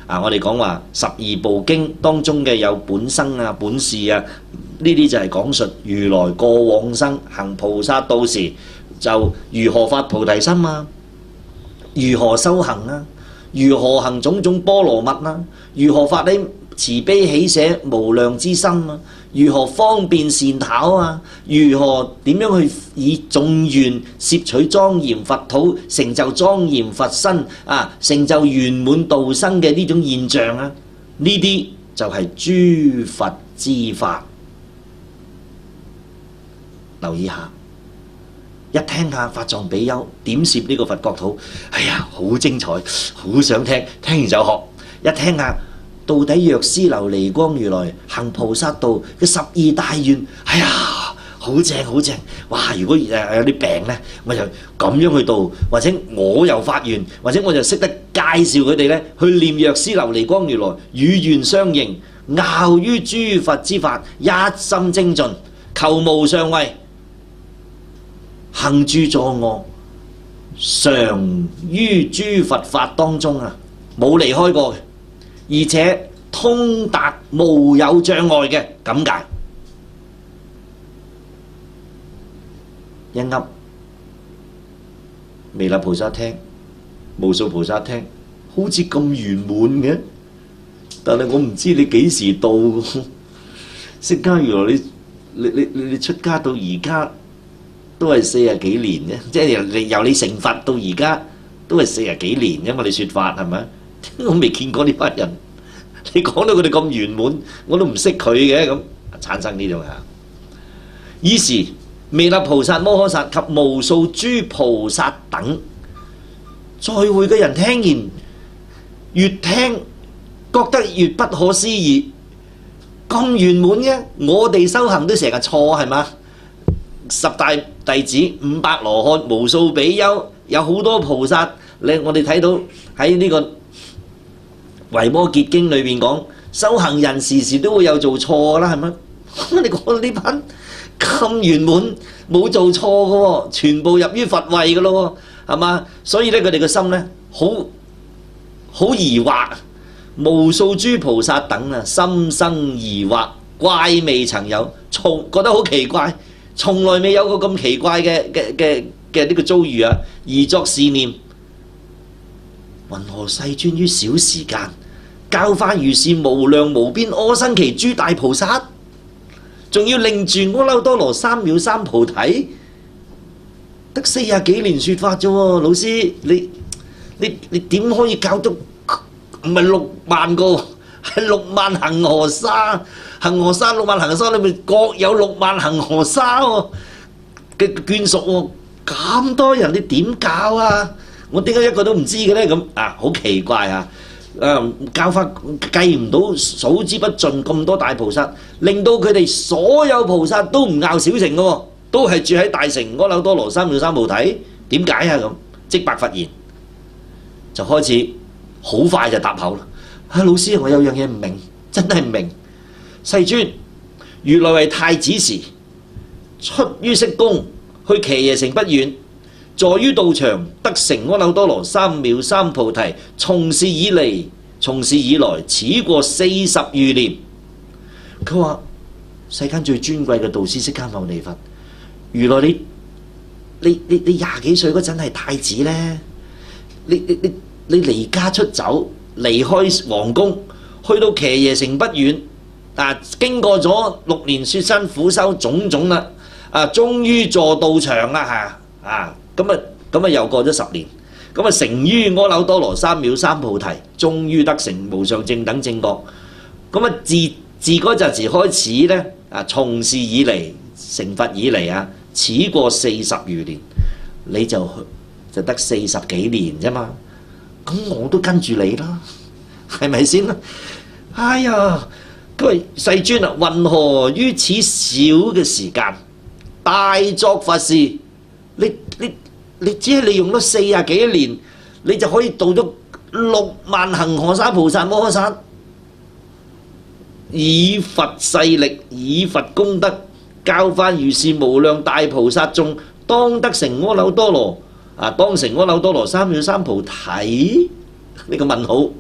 我哋講話12部經當中嘅有本生啊、本事啊，呢啲就係講述如來過往生行菩薩道時就如何發菩提心啊，如何修行啊，如何行種種波羅蜜啊，如何發起慈悲喜捨無量之心啊，如何方便善巧啊，如何點樣去以眾願攝取莊嚴佛土，成就莊嚴佛身成就圓滿道生嘅呢種現象啊，呢啲就係諸佛之法。留意下，一聽下法藏比丘點攝呢個佛國土，哎呀，好精彩，好想聽，聽完就學。一聽下到底藥師琉璃光如來行菩薩道嘅12大願，哎呀，好正好正，哇！如果有啲病呢，我就咁樣去度，或者我又發願，或者我就識得介紹佢哋呢去念藥師琉璃光如來，與願相應，樂於諸佛之法，一心精進，求無上位，行住坐臥，常於諸佛法當中啊，冇離開過嘅，而且通達無有障礙嘅咁解。一噏彌勒菩薩聽，無數菩薩聽，好似咁圓滿嘅，但係我唔知你幾時到。釋迦如來你出家到而家都係40幾年啫，即係由你成佛到而家都係40幾年啫嘛。你説法係咪？我未見過呢班人，你講到佢哋咁圓滿，我都唔識佢嘅，咁產生呢種嚇。於是彌勒菩薩、摩訶薩及無數諸菩薩等在會嘅人聽完，越聽覺得越不可思議，咁圓滿嘅，我哋修行都成日錯係嘛？十大弟子、500羅漢、無數比丘，有好多菩薩。我哋睇到喺呢個維摩詰經裏邊講，修行人時時都會有做錯啦，係咪？你講到呢班咁圓滿，冇做錯嘅喎，全部入於佛位嘅咯喎，係嘛？所以咧，佢哋嘅心咧，好疑惑，無數諸菩薩等啊，心生疑惑，怪未曾有，覺得好奇怪，從來未有過咁奇怪嘅呢個遭遇啊！而作是念：云何世尊於小時間教化如是無量無邊阿僧祇諸大菩薩？仲要令住阿耨多羅三藐三菩提，得40幾年説法啫喎，老師，你點可以教到唔係6萬個，係6萬恒河沙，恒河沙6萬恒河沙裏面各有6萬恒河沙喎嘅眷屬喎，咁多人你點教啊？我點解一個都唔知嘅呢？咁啊，好奇怪啊！教法計唔到，數之不盡，咁多大菩薩，令到佢哋所有菩薩都唔拗小乘嘅喎，都係住喺大乘阿耨多羅三藐三菩提。點解啊？咁即白佛言，就開始好快就答口啦。老師，我有樣嘢唔明，真係唔明。世尊，如來為太子時，出於色宮，去騎耶城不遠，坐於道場，得成阿耨多羅三藐三菩提。從是以來，此過40餘年。佢話世間最尊貴嘅導師釋迦牟尼佛，如來你20幾歲嗰陣係太子呢？你離家出走，離開皇宮，去到騎耶城不遠，經過咗6年雪山苦修種種啦，終於坐道場啦咁啊又過咗10年，咁啊成於阿耨多羅三藐三菩提，終於得成無上正等正覺。咁啊自嗰陣時開始咧，從是以嚟成佛以嚟啊，此過40餘年，你就得40幾年啫嘛。咁我都跟住你啦，係咪先啦？哎呀，佢話世尊啊，云何於此小嘅時間大作佛事？你只係利用咗40幾年，你就可以度咗6萬恒河沙菩薩摩訶薩，以佛勢力，以佛功德，教化如是無量大菩薩眾，當得成阿耨多羅當成阿耨多羅三藐三菩提。呢個問號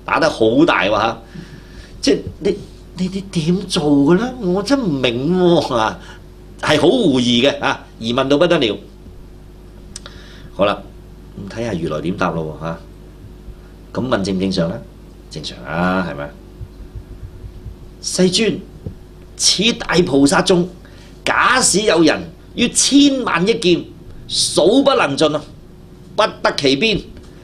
打得好大喎嚇！即係你點做嘅咧？我真唔明喎，係好狐疑嘅疑問到不得了。好啦，咁睇下如來點答咯嚇。咁問正唔正常咧？正常啊，係咪？世尊，此大菩薩中，假使有人於千萬億劫，數不能盡不得其邊。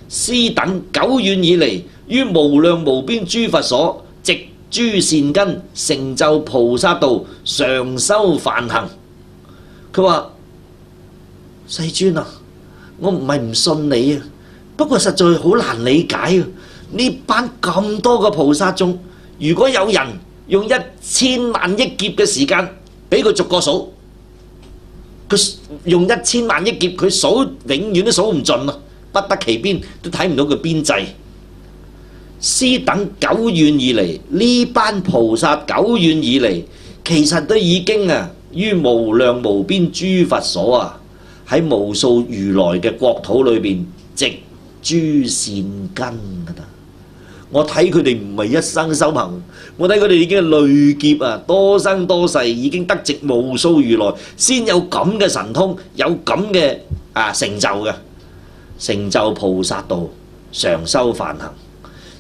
斯等久遠以嚟，於無量無邊諸佛所植諸善根，成就菩薩道，常修梵行。佢話：世尊啊，我唔係唔信你啊，不過實在好難理解啊！呢班咁多個菩薩中，如果有人用1000萬億劫嘅時間俾佢逐個數，佢用1000萬億劫，佢數永遠都數唔盡啊，不得其邊，都睇唔到佢邊際。斯等久遠以嚟，呢班菩薩久遠以嚟，其實都已經於無量無邊諸佛所喺無數如來嘅國土裏邊植諸善根㗎啦。我睇佢哋唔係一生修行，我睇佢哋已經累劫多生多世已經得值無數如來，先有咁嘅神通，有咁嘅成就嘅，成就菩薩道，常修梵行。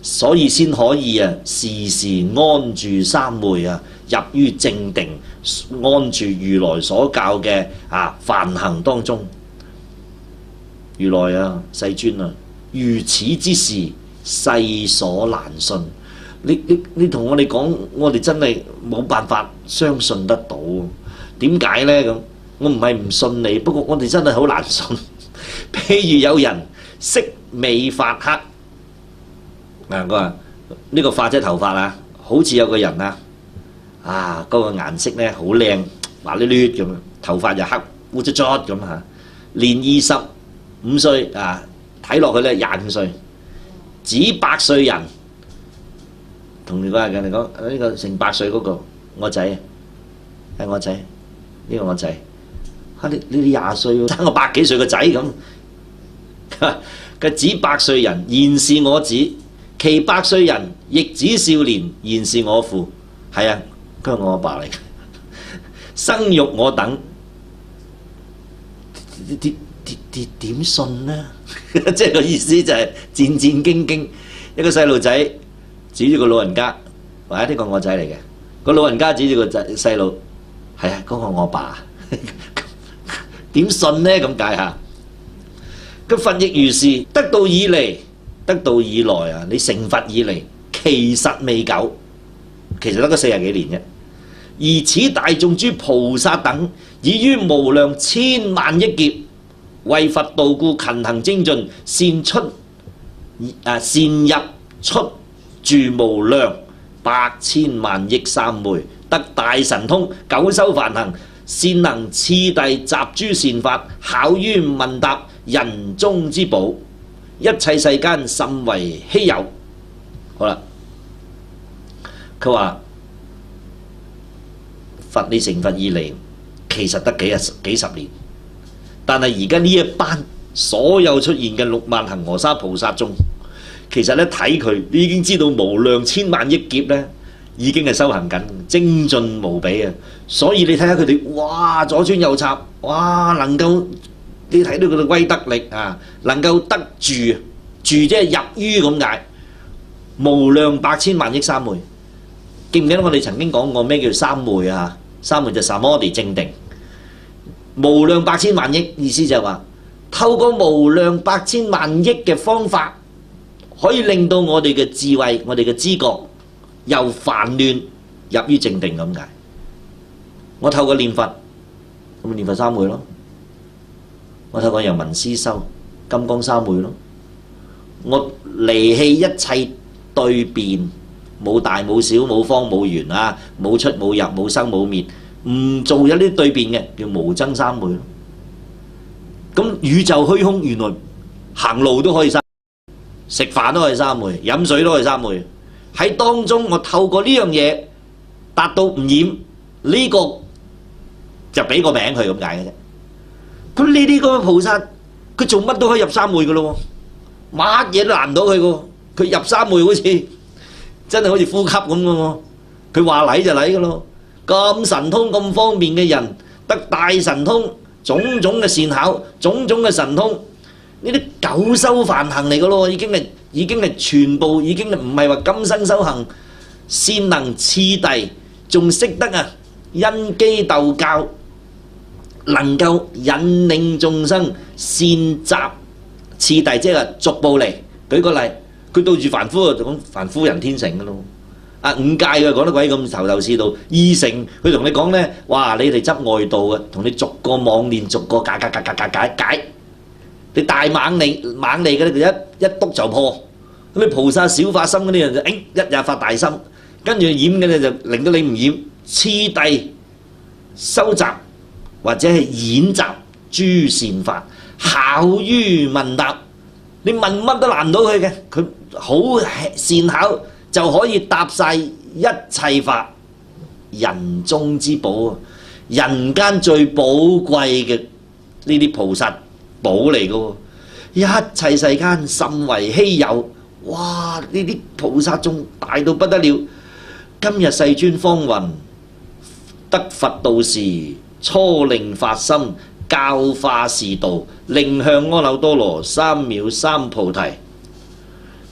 所以先可以時時安住三昧入於正定，安住如來所教嘅梵行當中。如來世尊如此之事，世所難信。你同我哋講，我哋真係冇辦法相信得到。點解呢？咁我唔係唔信你，不過我哋真係好難信。譬如有人色美髮黑。佢話呢個髮質頭髮好似有個人嗰個顏色呢好靚，滑捋捋咁，頭髮又黑烏卒卒咁年25歲睇落去呢25歲，指100歲人，同你講呢個成100歲嗰個我仔，係我仔，呢個我仔，你20歲爭我100幾歲個仔咁，佢指100歲人，現是我子。其100歲人，亦指少年，現是我父。係佢係我阿爸嚟嘅。生育我等，點信呢？即係個意思就係戰戰兢兢。一個細路仔指住個老人家，話呢個我仔嚟嘅。個老人家指住個細路，係嗰個我阿爸。點信呢？咁解下。個佛亦如是，得道以嚟。得道以來你成佛以嚟，其實未久，其實得個40幾年啫。而此大眾諸菩薩等，已於無量千萬億劫，為佛道故勤行精進，善入出住無量百千萬億三昧，得大神通，久修梵行，善能次第集諸善法，巧於問答，人中之寶。一切世間甚為稀有。好啦，佢話佛你成佛以嚟，其實得幾十年，但係而家呢一班所有出現嘅6萬恒河沙菩薩中，其實咧睇佢，你已經知道無量千萬億劫咧，已經係修行緊，精進無比。所以你睇下佢哋，哇，左穿右插，哇，能夠。你睇到佢嘅威德力能夠得住即係入於咁解，無量百千萬億三昧。記唔記得我哋曾經講過咩叫三昧三昧就 Samadhi 正定，無量百千萬億意思就係話，透過無量百千萬億嘅方法，可以令到我哋嘅智慧、我哋嘅知覺由煩亂入於正定咁解。我透過念佛，咁咪念佛三昧咯。我透過由聞思修金剛三昧咯，我離棄一切對變，冇大冇小冇方冇圓冇出冇入冇生冇滅，唔做一啲對變嘅叫無爭三昧咯。咁宇宙虛空原來行路都可以三昧，食飯都可以三昧，飲水都可以三昧。喺當中我透過呢樣嘢達到唔染，呢個就俾個名佢咁解嘅啫。咁呢啲咁嘅菩薩，佢做乜都可以入三昧嘅咯，乜嘢都難唔到佢嘅。佢入三昧好似真係好似呼吸咁嘅喎。佢話嚟就嚟嘅咯。咁神通咁方便嘅人，得大神通，種種嘅善巧，種種嘅神通，呢啲久修梵行嚟嘅咯，已經係全部，已經唔係話今生修行，善能次第，仲識得因機逗教。能夠引領眾生善習次第，即係逐步嚟。舉個例，佢對住凡夫就講凡夫人天成嘅咯。五戒佢講得鬼咁頭頭是道。二乘佢同你講呢，哇！你哋執外道嘅，同你逐個妄念，逐個解。你大猛利嘅咧，一督就破。咁你菩薩小發心嗰啲人就一日發大心，跟住染嘅咧就令到你唔染。次第收集。或者係演習諸善法，巧於問答。你問乜都難唔到佢嘅，佢好善巧就可以答晒一切法。人中之寶啊，人間最寶貴嘅呢啲菩薩寶嚟嘅喎，一切世間甚為稀有。哇！呢啲菩薩仲大到不得了。今日世尊方云，得佛道時，初令發心，教化示道，令向阿耨多羅三藐三菩提。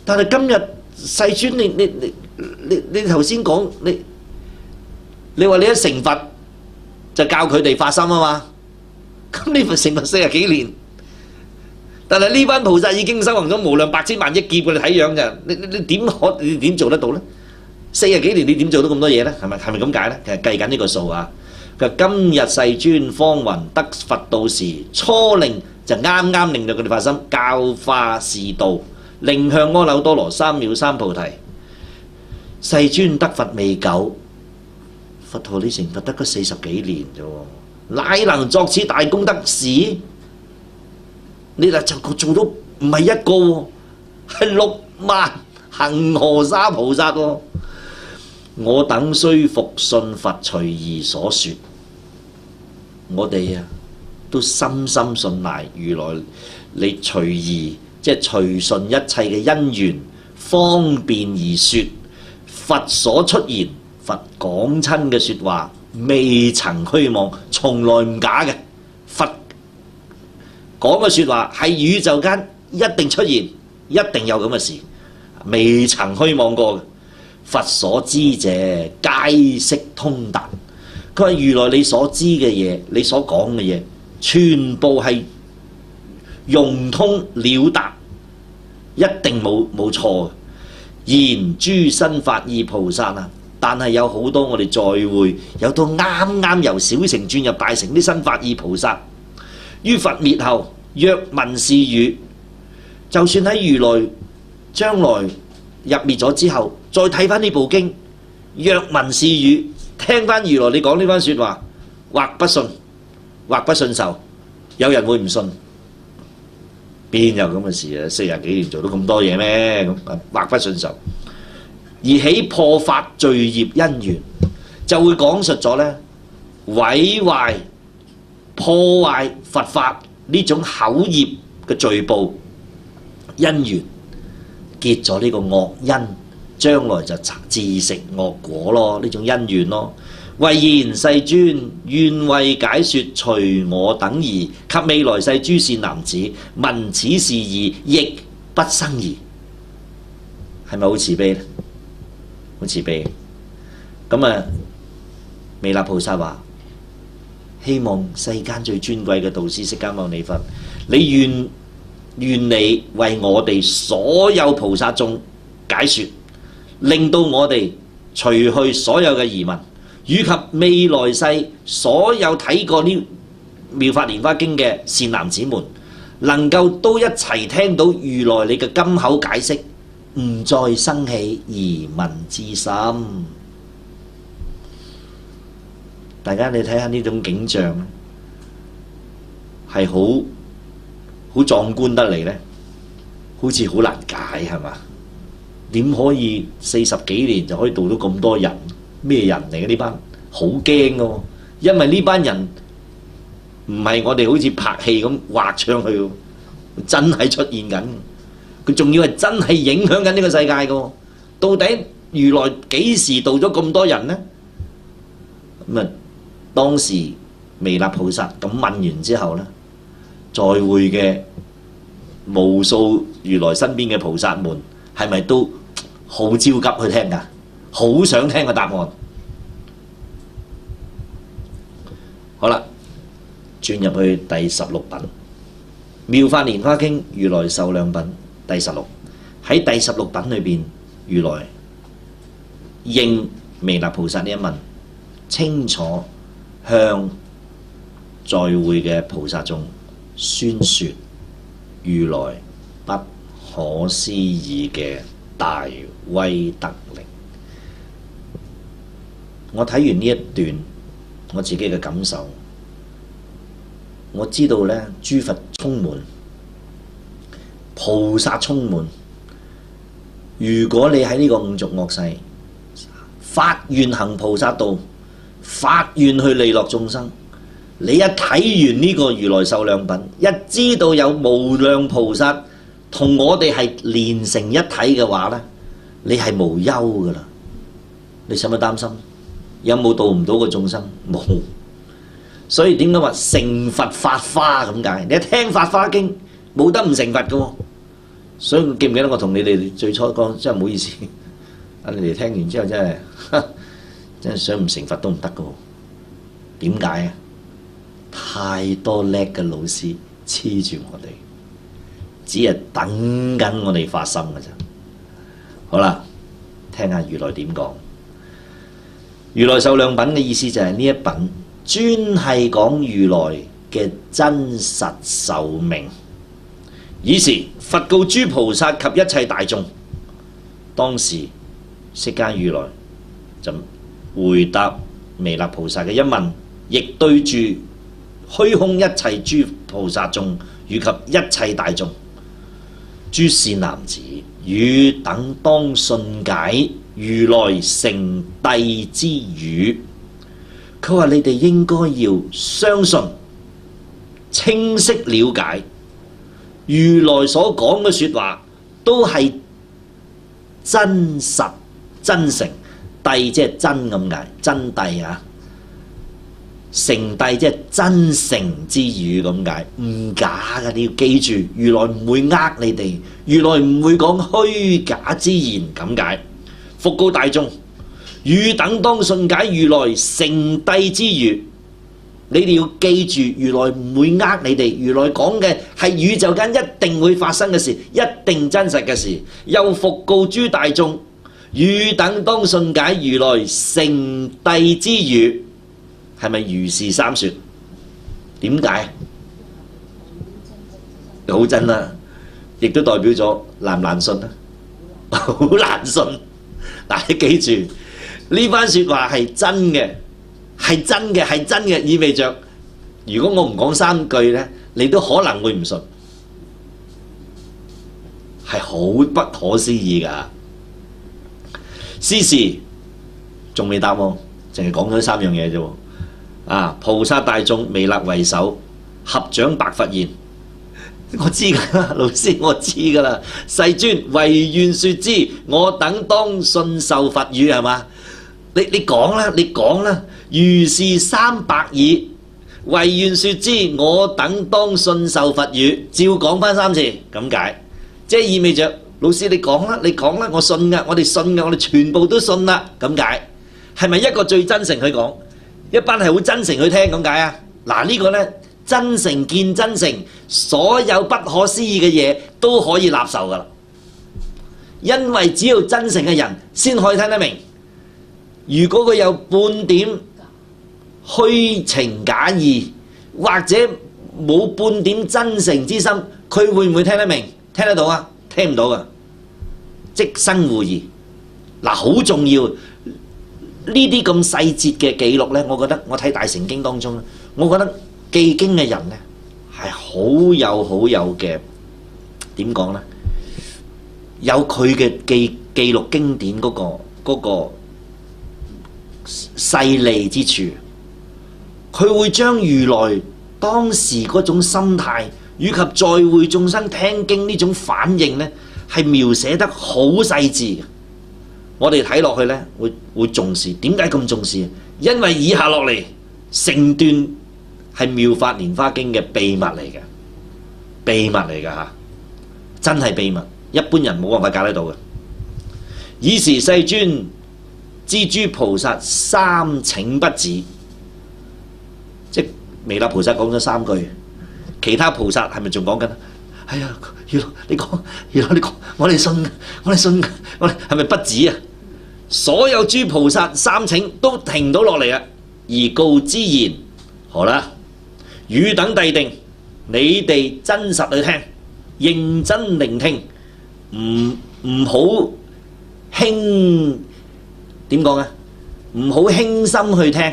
但係今日世尊，你頭先講你話你一成佛就教佢哋發心啊嘛？咁你咪成佛40幾年，但係呢班菩薩已經修行咗無量百千萬億劫，你睇樣咋？你點做得到呢？40幾年你點做到咁多嘢呢？係咪咁解呢？其實計緊呢個數啊！佢話今日世尊方云，得佛道時，初令就啱令到佢哋發心，教化示道，令向阿耨多羅三藐三菩提。世尊得佛未久，佛陀你成佛得嗰40幾年啫喎，乃能作此大功德事？你嗱就做到唔係一個喎，係6萬恒河沙菩薩喎。我等雖復信佛隨宜所說，我哋啊都深深信賴如來你隨宜，即係隨順一切嘅因緣，方便而說。佛所出言，佛講親嘅説話，未曾虛妄，從來唔假嘅。佛講嘅説話係宇宙間一定出現，一定有咁嘅事，未曾虛妄過嘅。佛所知者，皆悉通達。佢話如來你所知嘅嘢，你所講嘅嘢，全部係融通了達，一定冇錯嘅。然諸新發意菩薩啊，但係有好多我哋在會有到啱由小乘轉入大乘啲新發意菩薩，於佛滅後若聞是語，就算喺如來將來入滅咗之後，再睇翻呢部經，若聞是語，聽翻如來你講呢番説話，或不信，或不信受，有人會唔信？邊有咁嘅事啊？40幾年做到咁多嘢咩？咁或不信受，而起破法罪業因緣，就會講述咗呢毀壞、破壞佛法呢種口業嘅罪報因緣，結咗呢個惡因，將來就自食惡果咯。呢種因緣咯。謂言世尊，願為解説隨我等疑，及未來世諸善男子聞此事義，亦不生疑。係咪好慈悲呢？好慈悲。咁啊，彌勒菩薩話：希望世間最尊貴嘅導師釋迦牟尼佛，你願你為我哋所有菩薩眾解説，令到我哋除去所有嘅疑問。以及未來世所有睇過呢《妙法蓮華經》嘅善男子們，能夠都一齊聽到如來你嘅金口解釋，唔再生起疑問之心。大家你睇下呢種景象，係好壯觀得嚟呢，好似好難解係嘛？點可以40幾年就可以度到咁多人？咩人嚟嘅呢班？好驚嘅喎，因為呢班人唔係我哋好似拍戲咁畫上去，真係出現緊。佢仲要係真係影響緊呢個世界嘅喎。到底如來幾時度咗咁多人呢？咁啊，當時彌勒菩薩咁問完之後呢，在會嘅無數如來身邊嘅菩薩們，係咪都好焦急去聽㗎？好想聽個答案。好啦，轉入去第16品《妙法蓮華經》如來壽量品第16。喺第16品裏邊，如來應彌勒菩薩呢一問，清楚向在會嘅菩薩眾宣説如來不可思議嘅大威德力。我睇完呢一段，我自己嘅感受，我知道呢，諸佛充滿，菩薩充滿。如果你喺呢個五濁惡世發願行菩薩道，發願去利樂眾生，你一睇完呢個如來壽量品，一知道有無量菩薩同我哋係連成一體嘅話呢，你係無憂噶啦。你使乜擔心？有冇度唔到個眾生？冇。所以點解話成佛法花咁解？你一聽法華經，冇得唔成佛噶喎。所以記唔記得我同你哋最初講，真係唔好意思，你哋聽完之後真係想唔成佛都唔得噶喎。點解啊？太多叻嘅老師黐住我哋，只係等緊我哋發心嘅啫。好啦，聽下如來點講。如來壽量品嘅意思就係呢一品專係講如來嘅真實壽命。爾時佛告諸菩薩及一切大眾，當時釋迦如來就回答彌勒菩薩嘅一問，亦對住虛空一切諸菩薩眾以及一切大眾，諸善男子，汝等當信解如來誠諦之語。佢話你哋應該要相信，清晰了解如來所講嘅說話都係真實真誠，諦即係真咁解，真諦啊，誠諦即係真誠之語咁解，唔假嘅。你要記住，如來唔會呃你哋，如來唔會講虛假之言咁解。復告大眾，汝等當信解如來誠諦之語。你哋要記住，如來唔會呃你哋，如來講嘅係宇宙間一定會發生嘅事，一定真實嘅事。又復告諸大眾，汝等當信解如來誠諦之語。係咪如是三說？點解？好真啦，亦都代表咗難唔難信啊？好難信。嗱，你記住呢番說話係真嘅，係真嘅，係真嘅，意味着如果我唔講三句呢，你都可能會唔信，係好不可思議噶。斯時仲未答喎，淨係講咗三樣嘢啫。菩薩大眾彌勒為首，合掌白佛言：我知噶啦，老師我知噶啦，世尊唯願說之，我等當信受佛語，係嘛？你講啦，你講啦，如是300耳，唯願說之，我等當信受佛語，照講翻3次咁解，即係意味着老師你講啦，你講啦，我信噶，我哋信噶，我哋全部都信啦，咁解係咪一個最真誠去講？一班係好真誠去聽咁解啊！嗱，呢個呢，真誠見真誠，所有不可思議嘅嘢都可以納受噶啦。因為只要真誠嘅人先可以聽得明。如果佢有半點虛情假意，或者冇半點真誠之心，佢會唔會聽得明？聽得到啊？聽唔到噶，即生互疑。嗱，好重要。呢啲咁細節嘅記錄呢，我覺得我睇大乘經當中咧，我覺得記經嘅人呢係好有嘅，點講呢？有佢嘅記錄經典嗰個細膩之處，佢會將如來當時嗰種心態以及在會眾生聽經呢種反應呢，係描寫得好細緻嘅。我哋睇落去呢，會重視。點解咁重視？因為以下落嚟成段係《妙法蓮華經》嘅秘密嚟嘅，秘密嚟嘅嚇，真係秘密，一般人冇辦法解得到嘅。爾時世尊知諸菩薩三請不止，即彌勒菩薩講咗3句，其他菩薩係咪仲講緊？哎呀，如來你講，如來你講，我哋信，我哋信，我哋係咪不止啊？所有諸菩薩三請都停唔到落嚟啊！而告之言：好啦，汝等諦定，你哋真實去聽，認真聆聽，唔好輕，點講啊？唔好輕心去聽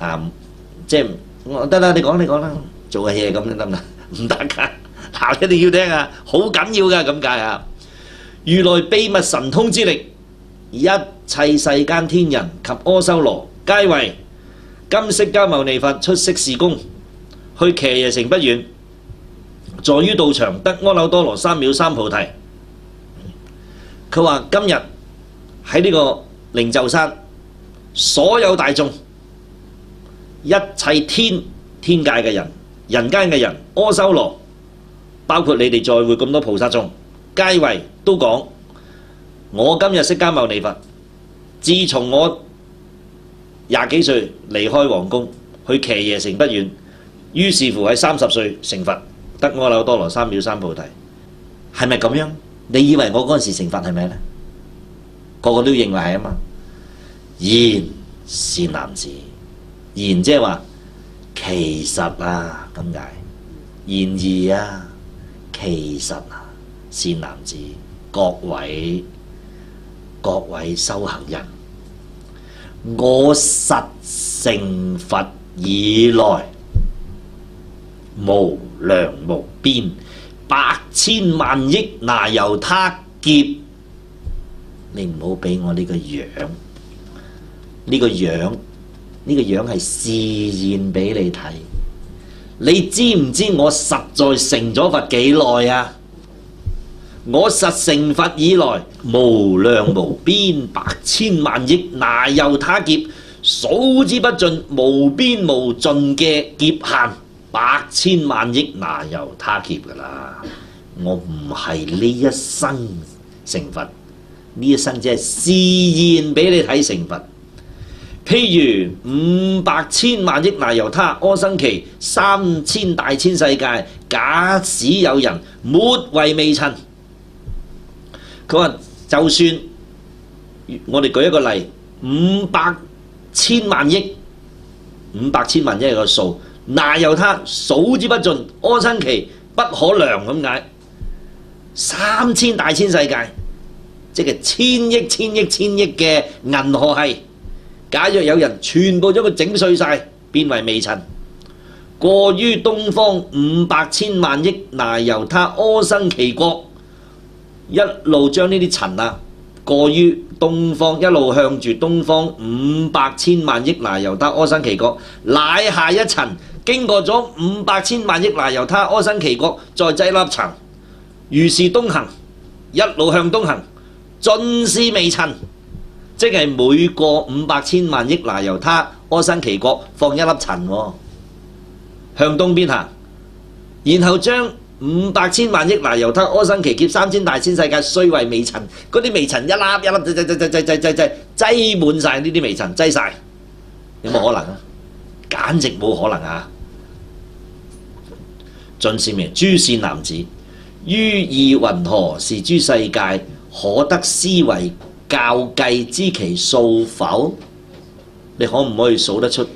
啊！即係我得啦，你講啦，做嘅嘢咁得唔得？唔得㗎，嗱，一定要聽啊，好緊要㗎，咁解啊！如來秘密神通之力，一切世間天人及阿修羅，皆為今釋迦牟尼佛出息事功，去騎耶城不遠，在於道場得阿耨多羅三藐三菩提。佢話今日喺呢個靈鷲山，所有大眾，一切天界嘅人、人間嘅人、阿修羅，包括你哋在會咁多菩薩眾，皆為都講我今日釋迦牟尼佛，自從我20幾歲離開皇宮去騎耶城不遠，於是乎喺30歲成佛，得阿耨多羅三藐三菩提。係咪咁樣？你以為我嗰陣時成佛係咪呢？個個都認為係啊嘛。然善男子，然即係話其實啊，咁解。然而啊，其實啊，善男子，各位修行人，我實成佛以來，無量無邊，百千萬億那由他劫。你唔好俾我呢個樣，呢個樣係示現俾你睇。你知唔知我實在成咗佛幾耐啊？我實成佛以來，無量無邊，百千萬億那由他劫，數之不盡，無邊無盡嘅劫限，百千萬億那由他劫噶啦。我唔係呢一生成佛，呢一生只係示現俾你睇成佛。譬如500千萬億那由他阿僧祇3000大千世界，假使有人末為微塵，佢話就算我哋舉一個例，500千萬億係個數，那由他數之不盡，阿僧祇不可量咁解。3000大千世界，即係千億嘅銀河系。假若有人全部將佢整碎晒，變為微塵，過於東方500千萬億那由他阿僧祇國，一路將呢啲塵啊，過於東方，一路向住東方500千萬億那由他阿僧祇國，乃下一層，經過咗500千萬億那由他阿僧祇國，再擠粒塵，如是東行，一路向東行，盡是微塵。即係每過500千萬億那由他阿僧祇國放一粒塵喎，向東邊行，然後將500千萬億那由他阿僧祇劫3000大千世界雖為微塵，嗰啲微塵一粒一粒擠滿晒，呢啲微塵擠晒，有冇可能啊？簡直冇可能啊！盡是微，諸善男子，於意云何是諸世界可得思維教計知其數否？你可唔可以數得出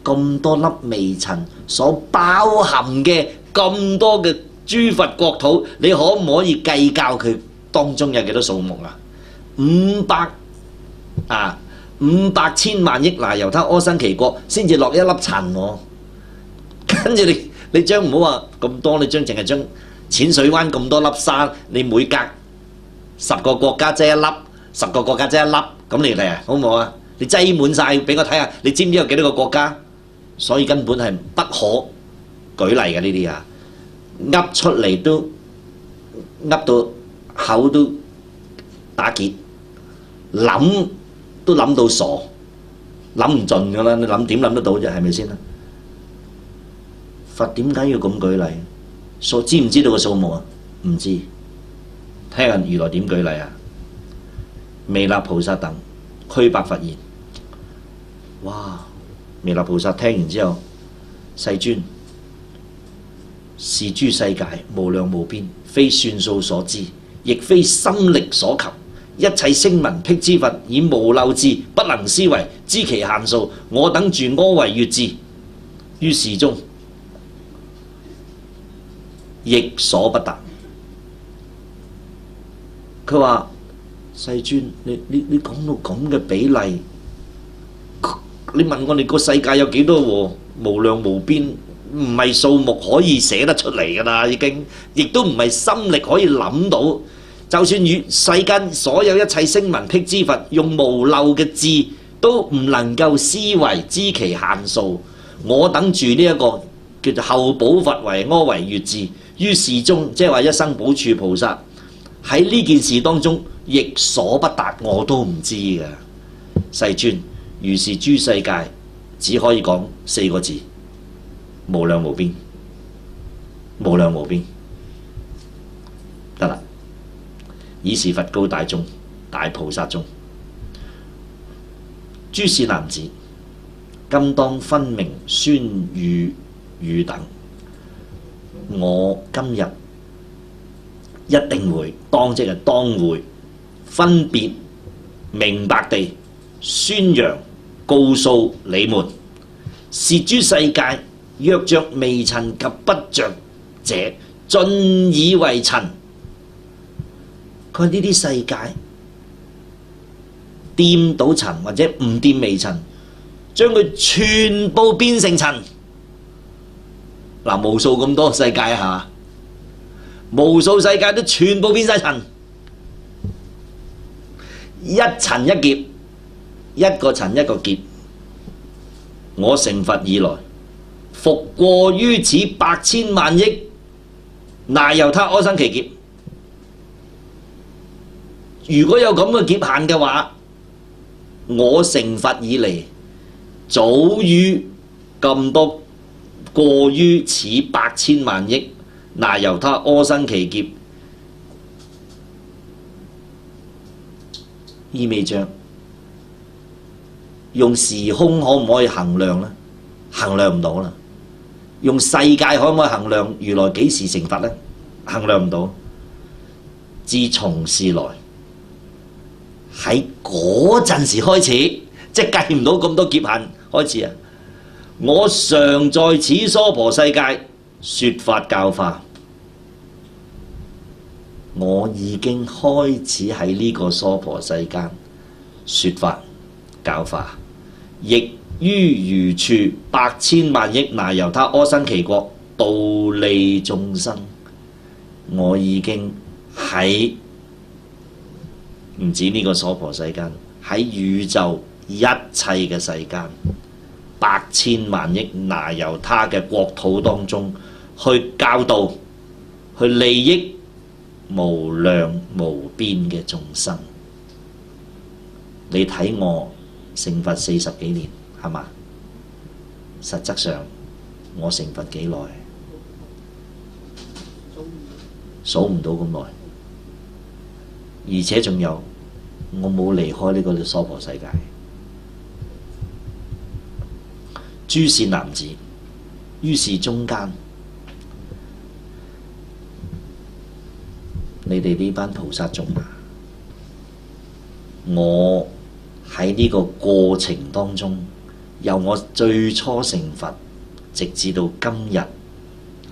咁多粒微塵所包含嘅咁多嘅諸佛國土？你可唔可以計較佢當中有幾多數目啊？500千萬億那由他阿僧祇國先至落一粒塵喎，跟住你將唔好話咁多，你淨係將淺水灣咁多粒沙，你每隔10個國家擠一粒，10個國家擠一粒，咁你嚟啊，好唔好啊？你擠滿晒俾我睇下，你知唔知有幾多個國家？所以根本係不可舉例嘅呢啲啊，噏出嚟都噏到口都打結，諗都諗到傻，諗唔盡噶啦，你諗點諗得到啫？係咪先啊？佛點解要咁舉例？知唔知道個數目啊？唔知。聽下如來點舉例啊？彌勒菩薩等俱白佛言：哇！彌勒菩薩聽完之後，世尊，是諸世界無量無邊，非算數所知，亦非心力所及。一切聲聞辟支佛以無漏智，不能思維，知其限數。我等住阿惟越致，於是中亦所不達。佢話：世尊，你講到咁嘅比例，你問我哋個世界有幾多喎？無量無邊，唔係數目可以寫得出嚟㗎啦，已經，亦都唔係心力可以諗到。就算與世間所有一切聲聞辟支佛用無漏嘅智都唔能夠思維知其限數。我等住呢一個叫做後補佛為阿惟越致，於事中即係話一生補處菩薩喺呢件事當中亦所不達，我都唔知嘅。世尊，如是諸世界只可以講四個字：無量無邊，無量無邊，得啦。以是佛告大眾大菩薩眾：諸善男子，今當分明宣與汝等。我今日一定會當，即係當會分別明白地宣揚告訴你們，是諸世界若着微塵及不着者，盡以為塵。佢呢啲世界掂到塵或者唔掂微塵，將佢全部變成塵。嗱，無數咁多世界嚇，無數世界都全部變晒塵，一塵一劫，一個塵一個劫。我成佛以來，復過於此百千萬億那由他阿僧祇劫。如果有咁嘅劫限嘅話，我成佛以嚟，早於咁多過於此百千萬億那由他阿僧祇劫，意味着用時空可唔可以衡量呢？衡量唔到啦。用世界可唔可以衡量如來幾時成佛呢？衡量唔到。自從是來，喺嗰陣時開始，即係計唔到咁多劫限開始啊！我常在此娑婆世界說法教化，我已經開始喺呢個娑婆世間說法教化，亦於如處百千萬億那由他阿僧祇國度利眾生。我已經喺唔止呢個娑婆世間，喺宇宙一切嘅世間，百千萬億那由他嘅國土當中，去教導、去利益無量無邊嘅眾生。你睇我成佛40幾年，係嘛？實質上我成佛幾耐？數唔到咁耐，而且仲有我冇離開呢個娑婆世界。諸善男子，於是中間，你哋呢班菩薩眾啊，我喺呢個過程當中，由我最初成佛，直至到今日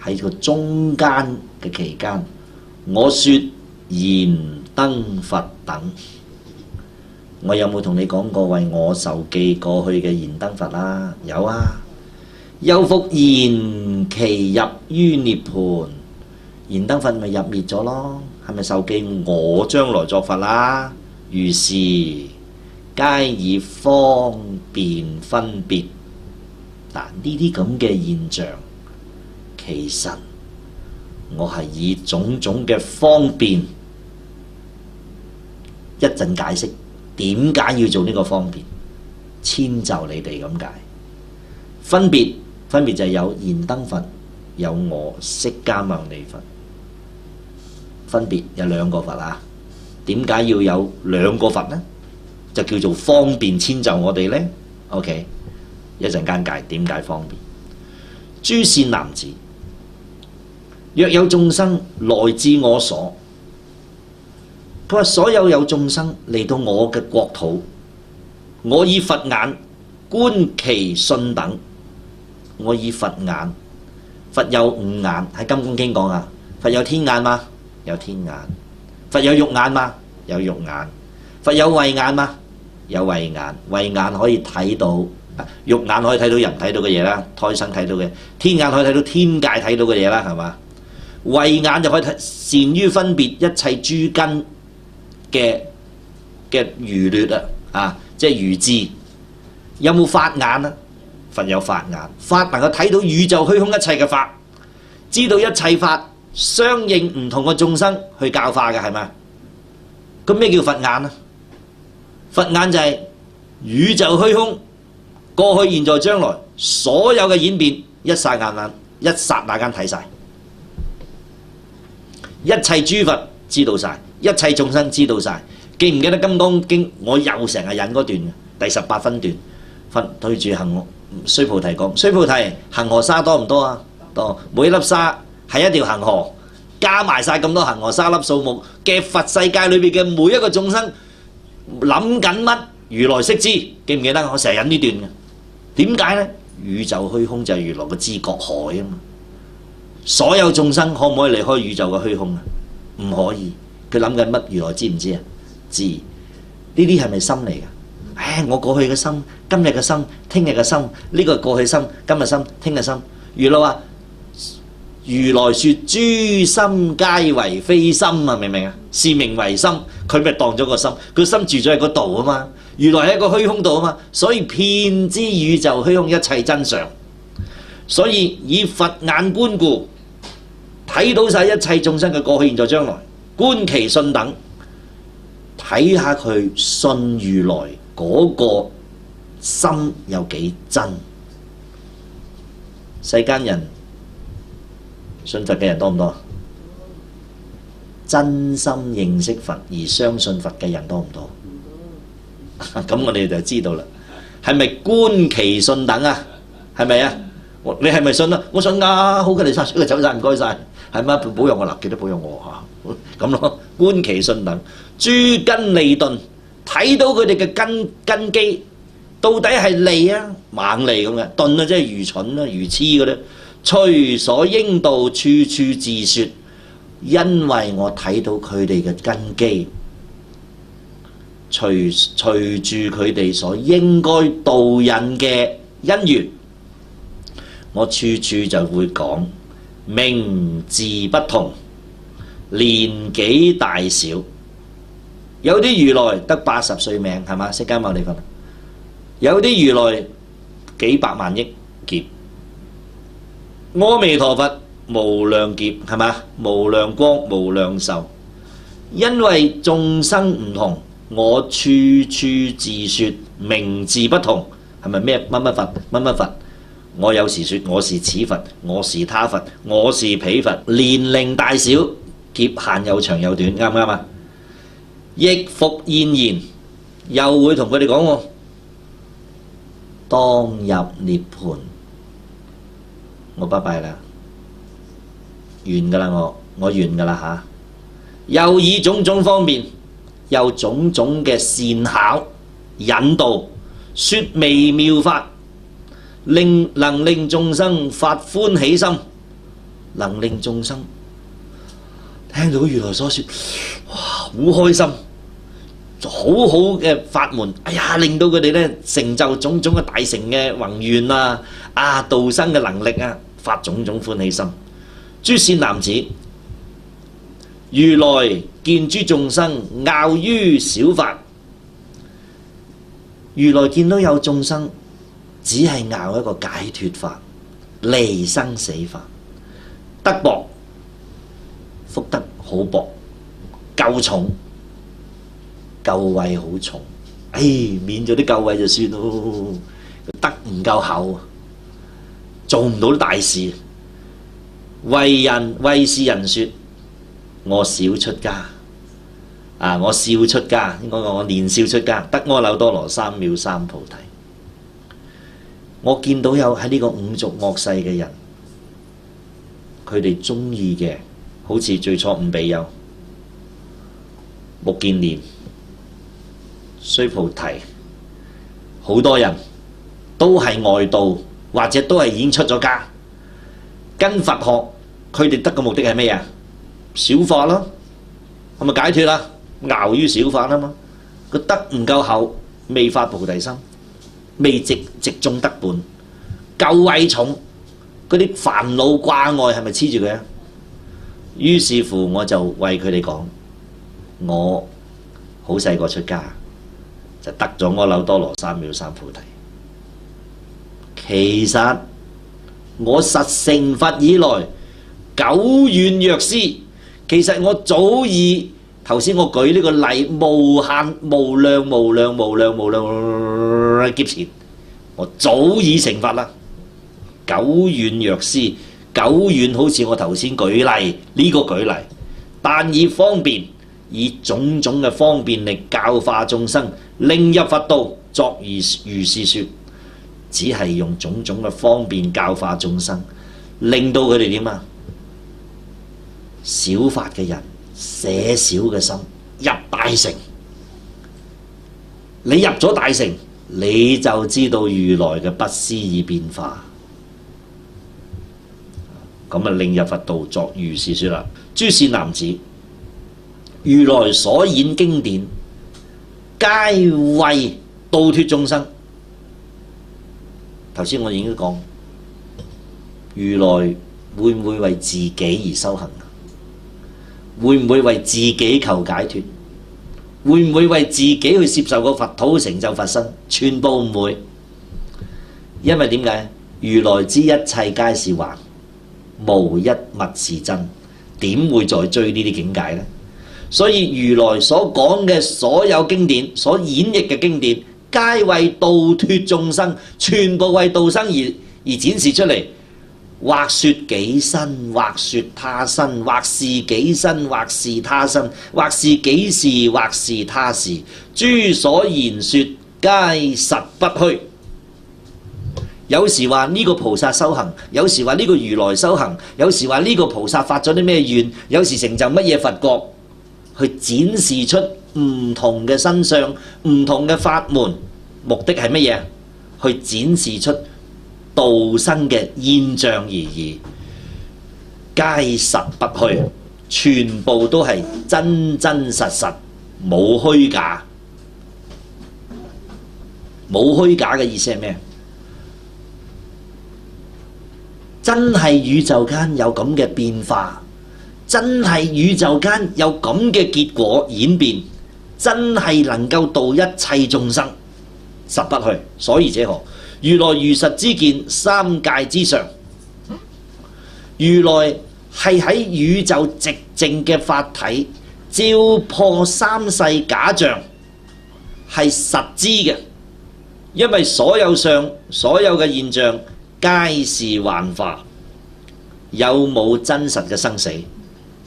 喺個中間嘅期間，我說燃燈佛等。我有冇同你講過為我受記過去嘅燃燈佛啊？有啊。又復燃其入於涅槃，燃燈佛咪入滅咗咯？係咪受記我將來作佛啦？如是皆以方便分別。嗱，呢啲咁嘅現象，其實我係以種種嘅方便，一陣解釋點解要做呢個方便，遷就你哋咁解。分別就係有燃燈佛，有我釋迦牟尼佛。分別有兩個佛啊。點解要有兩個佛呢？就叫做方便遷就我哋呢。OK， 一陣間解點解方便。諸善男子，若有眾生來至我所，佢話所有眾生嚟到我嘅國土，我以佛眼觀其信等。我以佛眼，佛有五眼，喺《金剛經》講啊。佛有天眼嗎？有天眼。佛有肉眼嗎？有肉眼。佛有慧眼嗎？有慧眼。慧眼可以睇到肉眼可以睇到人睇到嘅嘢啦，胎生睇到嘅，天眼可以睇到天界睇到嘅嘢啦，係嘛？慧眼就可以善於分別一切諸根嘅愚劣即係愚智。有冇法眼啊？佛有法眼，法能夠睇到宇宙虛空一切嘅法，知道一切法相應唔同嘅眾生去教化嘅，係咪？咁咩叫佛眼啊？佛眼就係宇宙虛空過去、現在、將來所有嘅演變，一剎那間睇晒。一切諸佛知道晒，一切眾生知道晒。記唔記得《金剛經》？我又成日引嗰段第18分段，對住須菩提講：須菩提，恒河沙多唔多啊？多，每一粒沙係一條恒河，加埋晒咁多恒河沙粒數目嘅佛世界裏邊嘅每一個眾生諗緊乜？如來悉知，記唔記得？我成日引呢段嘅。點解呢？宇宙虛空就係如來嘅知覺海啊嘛。所有眾生可唔可以離開宇宙嘅虛空啊？唔可以。佢諗緊乜？如來知唔知啊？知。呢啲係咪心嚟㗎？我過去嘅心，今日嘅心，聽日嘅心，呢個係過去心，今日心，聽日心。如來話：如來說諸心皆為非心啊！明唔明啊？是名為心，佢咪當咗個心，佢心住咗喺嗰度啊嘛。如來喺一個虛空度啊嘛，所以遍知宇宙虛空一切真相。所以以佛眼觀故，睇到晒一切眾生嘅過去、現在、將來，觀其信等，睇下佢信如來嗰個心有幾真。世間人信佛嘅人多唔多？真心認識佛而相信佛嘅人多唔多？咁我哋就知道啦。係咪觀其信等啊？係咪啊？你係咪信啊？我信啊！好嘅，你出個走晒，唔該晒，係咪？保佑我嗱，記得保佑我嚇。咁咯，觀其信等，諸根利鈍，睇到佢哋嘅根基到底係利啊猛利咁嘅，鈍啊即係愚蠢啦、愚痴嘅咧。隨所應道，處處自説，因為我睇到佢哋嘅根基，隨住佢哋所應該導引嘅因緣，我處處就會講名字不同，年紀大小。有啲如來得80歲命，係嘛？釋迦牟尼佛。有啲如來幾百萬億劫。阿彌陀佛無量劫，係嘛？無量光無量壽。因為眾生唔同，我處處自説名字不同，係咪咩乜乜佛乜乜佛？我有時説我是此佛，我是他佛，我是彼佛。年齡大小，劫限又長又短，啱唔啱啊？亦復現言，又會同佢哋講喎，當入涅槃。我拜拜啦，完㗎啦，我完㗎啦嚇。又以種種方面，又種種嘅善巧引導，説微妙法，能令眾生發歡喜心，能令眾生聽到如來所説，哇，好開心，好好嘅法門，哎呀，令到佢哋咧成就種種嘅大成嘅宏願啊，度生嘅能力啊，發種種歡喜心。諸善男子，如來見諸眾生樂於小法，如來見到有眾生只係樂一個解脫法、離生死法，德薄，福德好薄，夠重，救慧好重，免咗啲救慧就算咯，德唔夠厚，做唔到大事。為是人說，我小出家，我少出家，應該講我年少出家，得阿耨多羅三藐三菩提。我見到有喺呢個五濁惡世嘅人，佢哋中意嘅，好似最初五比丘、目犍連、須菩提，好多人都係外道，或者都係已經出咗家，跟佛學，佢哋得嘅目的係咩啊？小法咯，係咪解脫啦？樂於小法啊嘛，個德唔夠厚，未發菩提心。未直中得本，舊慧重，嗰啲煩惱掛礙係咪黐住佢啊？於是乎我就為佢哋講，我好細個出家，就得咗阿耨多羅三藐三菩提。其實我實成佛以來，久遠藥師。其實我早已頭先我舉呢個例，無限無量無量無量無量劫前，我早已成佛啦。久遠藥師，久遠好似我頭先舉例呢個舉例，但以方便，以種種嘅方便力教化眾生，令入佛道，作如是說。只係用種種嘅方便教化眾生，令到佢哋點啊？小法嘅人捨小嘅心入大乘，你入咗大乘，你就知道如來嘅不思議變化。咁啊，令入佛道，作如是說啦。諸善男子，如來所演經典，皆為度脫眾生。頭先我已經講，如來會唔會為自己而修行？會唔會為自己求解脫？會唔會為自己去接受個佛土成就佛身？全部唔會，因為點解？如來知一切皆是幻，無一物是真，點會再追呢啲境界呢？所以如來所講嘅所有經典，所演繹嘅經典，皆為度脫眾生，全部為度生而展示出嚟。或說己身，或說他身，或是己身，或是他身，或是己事，或是他事，諸所言說，皆實不虛。有時話呢個菩薩修行，有時話呢個如來修行，有時話呢個菩薩發咗啲咩願，有時成就乜嘢佛國，去展示出唔同嘅身相、唔同嘅法門，目的係乜嘢？去展示出度生嘅現象而已，皆實不虛，全部都係真真實實，冇虛假。冇虛假嘅意思係咩？真係宇宙間有咁嘅變化，真係宇宙間有咁嘅結果演變，真係能夠度一切眾生，實不虛。所以者何？如來如實之見，三界之上。如來係喺宇宙寂靜嘅法體，照破三世假象，係實知嘅。因為所有相、所有嘅現象，皆是幻化。有冇真實嘅生死？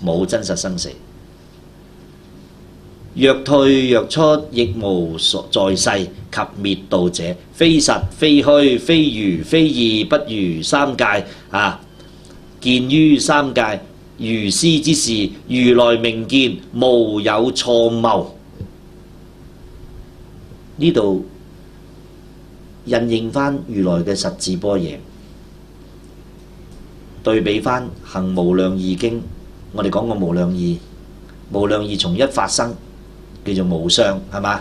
冇真實生死。若退若出，亦無在世及滅度者，非實非虛，非如非異，不如三界啊！見於三界，如斯之事，如來明見，無有錯謬。呢度印應翻如來嘅實智般若，對比翻行無量義經，我哋講過無量義，無量義從一發生。叫做無相，係嘛？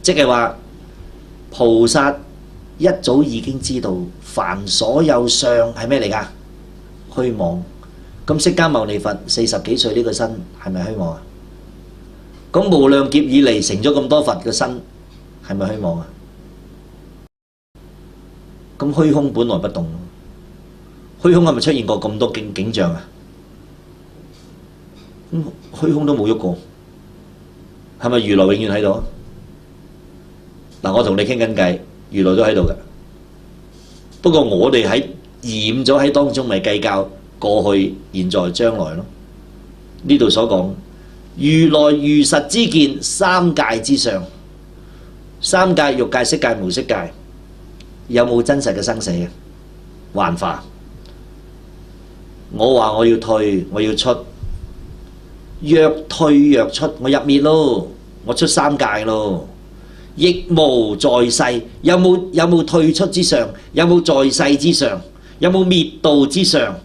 即係話菩薩一早已經知道凡所有相係咩嚟㗎？虛妄。咁釋迦牟尼佛40幾歲呢個身係咪虛妄啊？咁無量劫以嚟成咗咁多佛嘅身係咪虛妄啊？咁虛空本來不動，虛空係咪出現過咁多景象啊？虛空都冇喐過。係咪如來永遠喺度？嗱，我同你傾緊偈，如來都喺度嘅。不過我哋喺染咗喺當中，咪計較過去、現在、將來咯。呢度所講，如來如實之見，三界之上，三界欲界、色界、無色界，有冇真實嘅生死啊？幻化。我話我要退，我要出。若退若出，我入滅咯，我出三界咯，亦無在世，有冇退出之上？有冇在世之上？有冇滅度之上？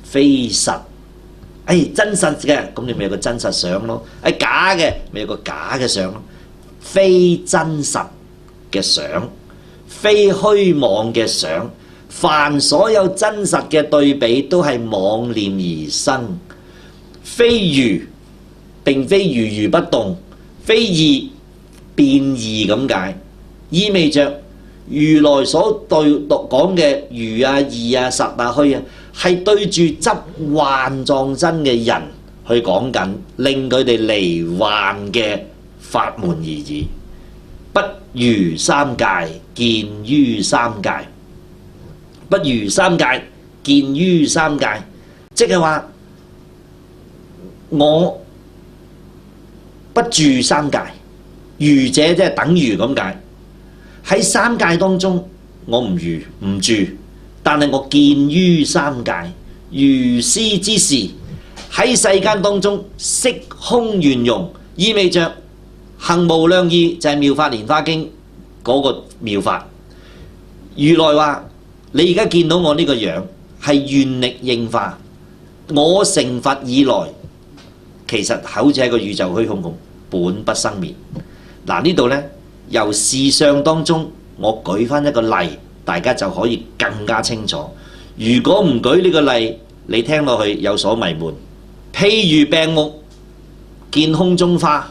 非實，真實嘅，咁你咪有個真實相咯；假嘅，咪有個假嘅相咯。非真實，嘅想，非虛妄嘅想。凡所有真實嘅對比都係妄念而生，非如並非如如不動，非義變異咁解，意味着如來所講嘅如啊、義啊、實啊、虛啊，係對住執幻撞真嘅人去講緊，令佢哋離幻嘅法門而已。不如三界，見於三界。不如三界，見於三界，即係話我不住三界，如者即係等於咁解。喺三界當中，我唔住，但係我見於三界，如斯之事喺世間當中色空圓融，意味着行無量義就係妙法蓮華經嗰個妙法。如來話：你而家見到我呢個樣係願力應化，我成佛以來，其實好似係個宇宙虛空咁，本不生滅。嗱，呢度呢，由事相當中，我舉翻一個例，大家就可以更加清楚。如果唔舉呢個例，你聽落去有所迷悶。譬如病目見空中花，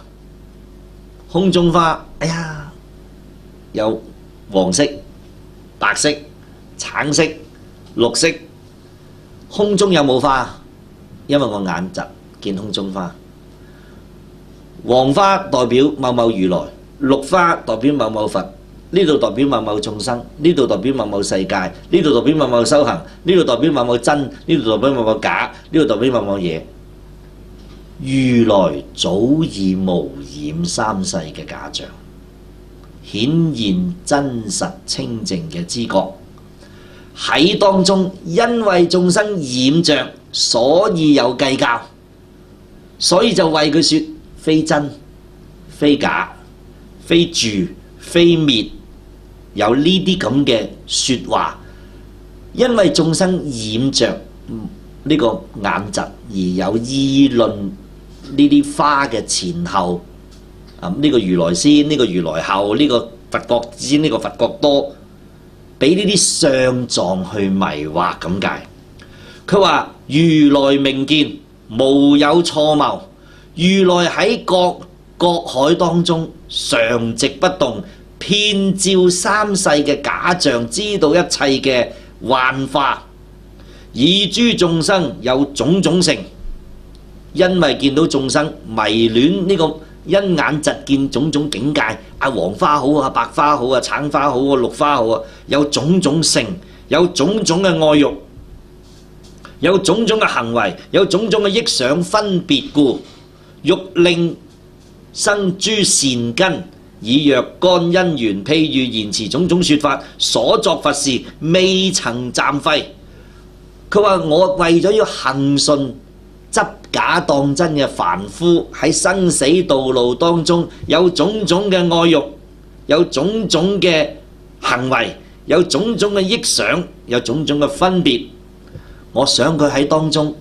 空中花，哎呀，有黃色、白色、橙色、綠色，空中有冇花？因為我眼疾見空中花。黃花代表某某如來，綠花代表某某佛，呢度代表某某眾生，呢度代表某某世界，呢度代表某某修行，呢度代表某某真，呢度代表某某假，呢度代表某某嘢。如來早已無染三世嘅假象，顯現真實清淨嘅知覺。喺當中，因為眾生染着，所以有計較，所以就為佢說非真、非假、非住、非滅，有呢啲咁嘅說話。因為眾生染着呢個眼疾，而有議論呢啲花嘅前後，呢個如來先，呢個如來後，呢個佛國先，呢個佛國多。俾呢啲相狀去迷惑咁解。佢話如來明見，無有錯謬。如來喺各海當中常寂不動，遍照三世嘅假象，知道一切嘅幻化，以諸眾生有種種性。因為見到眾生迷戀呢個因眼疾見種種境界，黃花好啊，白花好啊，橙花好啊，綠花好啊，有種種性，有種種嘅愛欲，有種種嘅行為，有種種嘅憶想分別故，欲令生諸善根，以若干因緣，譬如言辭種種說法，所作佛事未曾暫廢。佢話我為咗要恆順執假當真嘅凡夫，喺生死道路當中有種種嘅愛欲，有種種嘅行為，有種種嘅憶想，有種種嘅分別。我想佢喺當中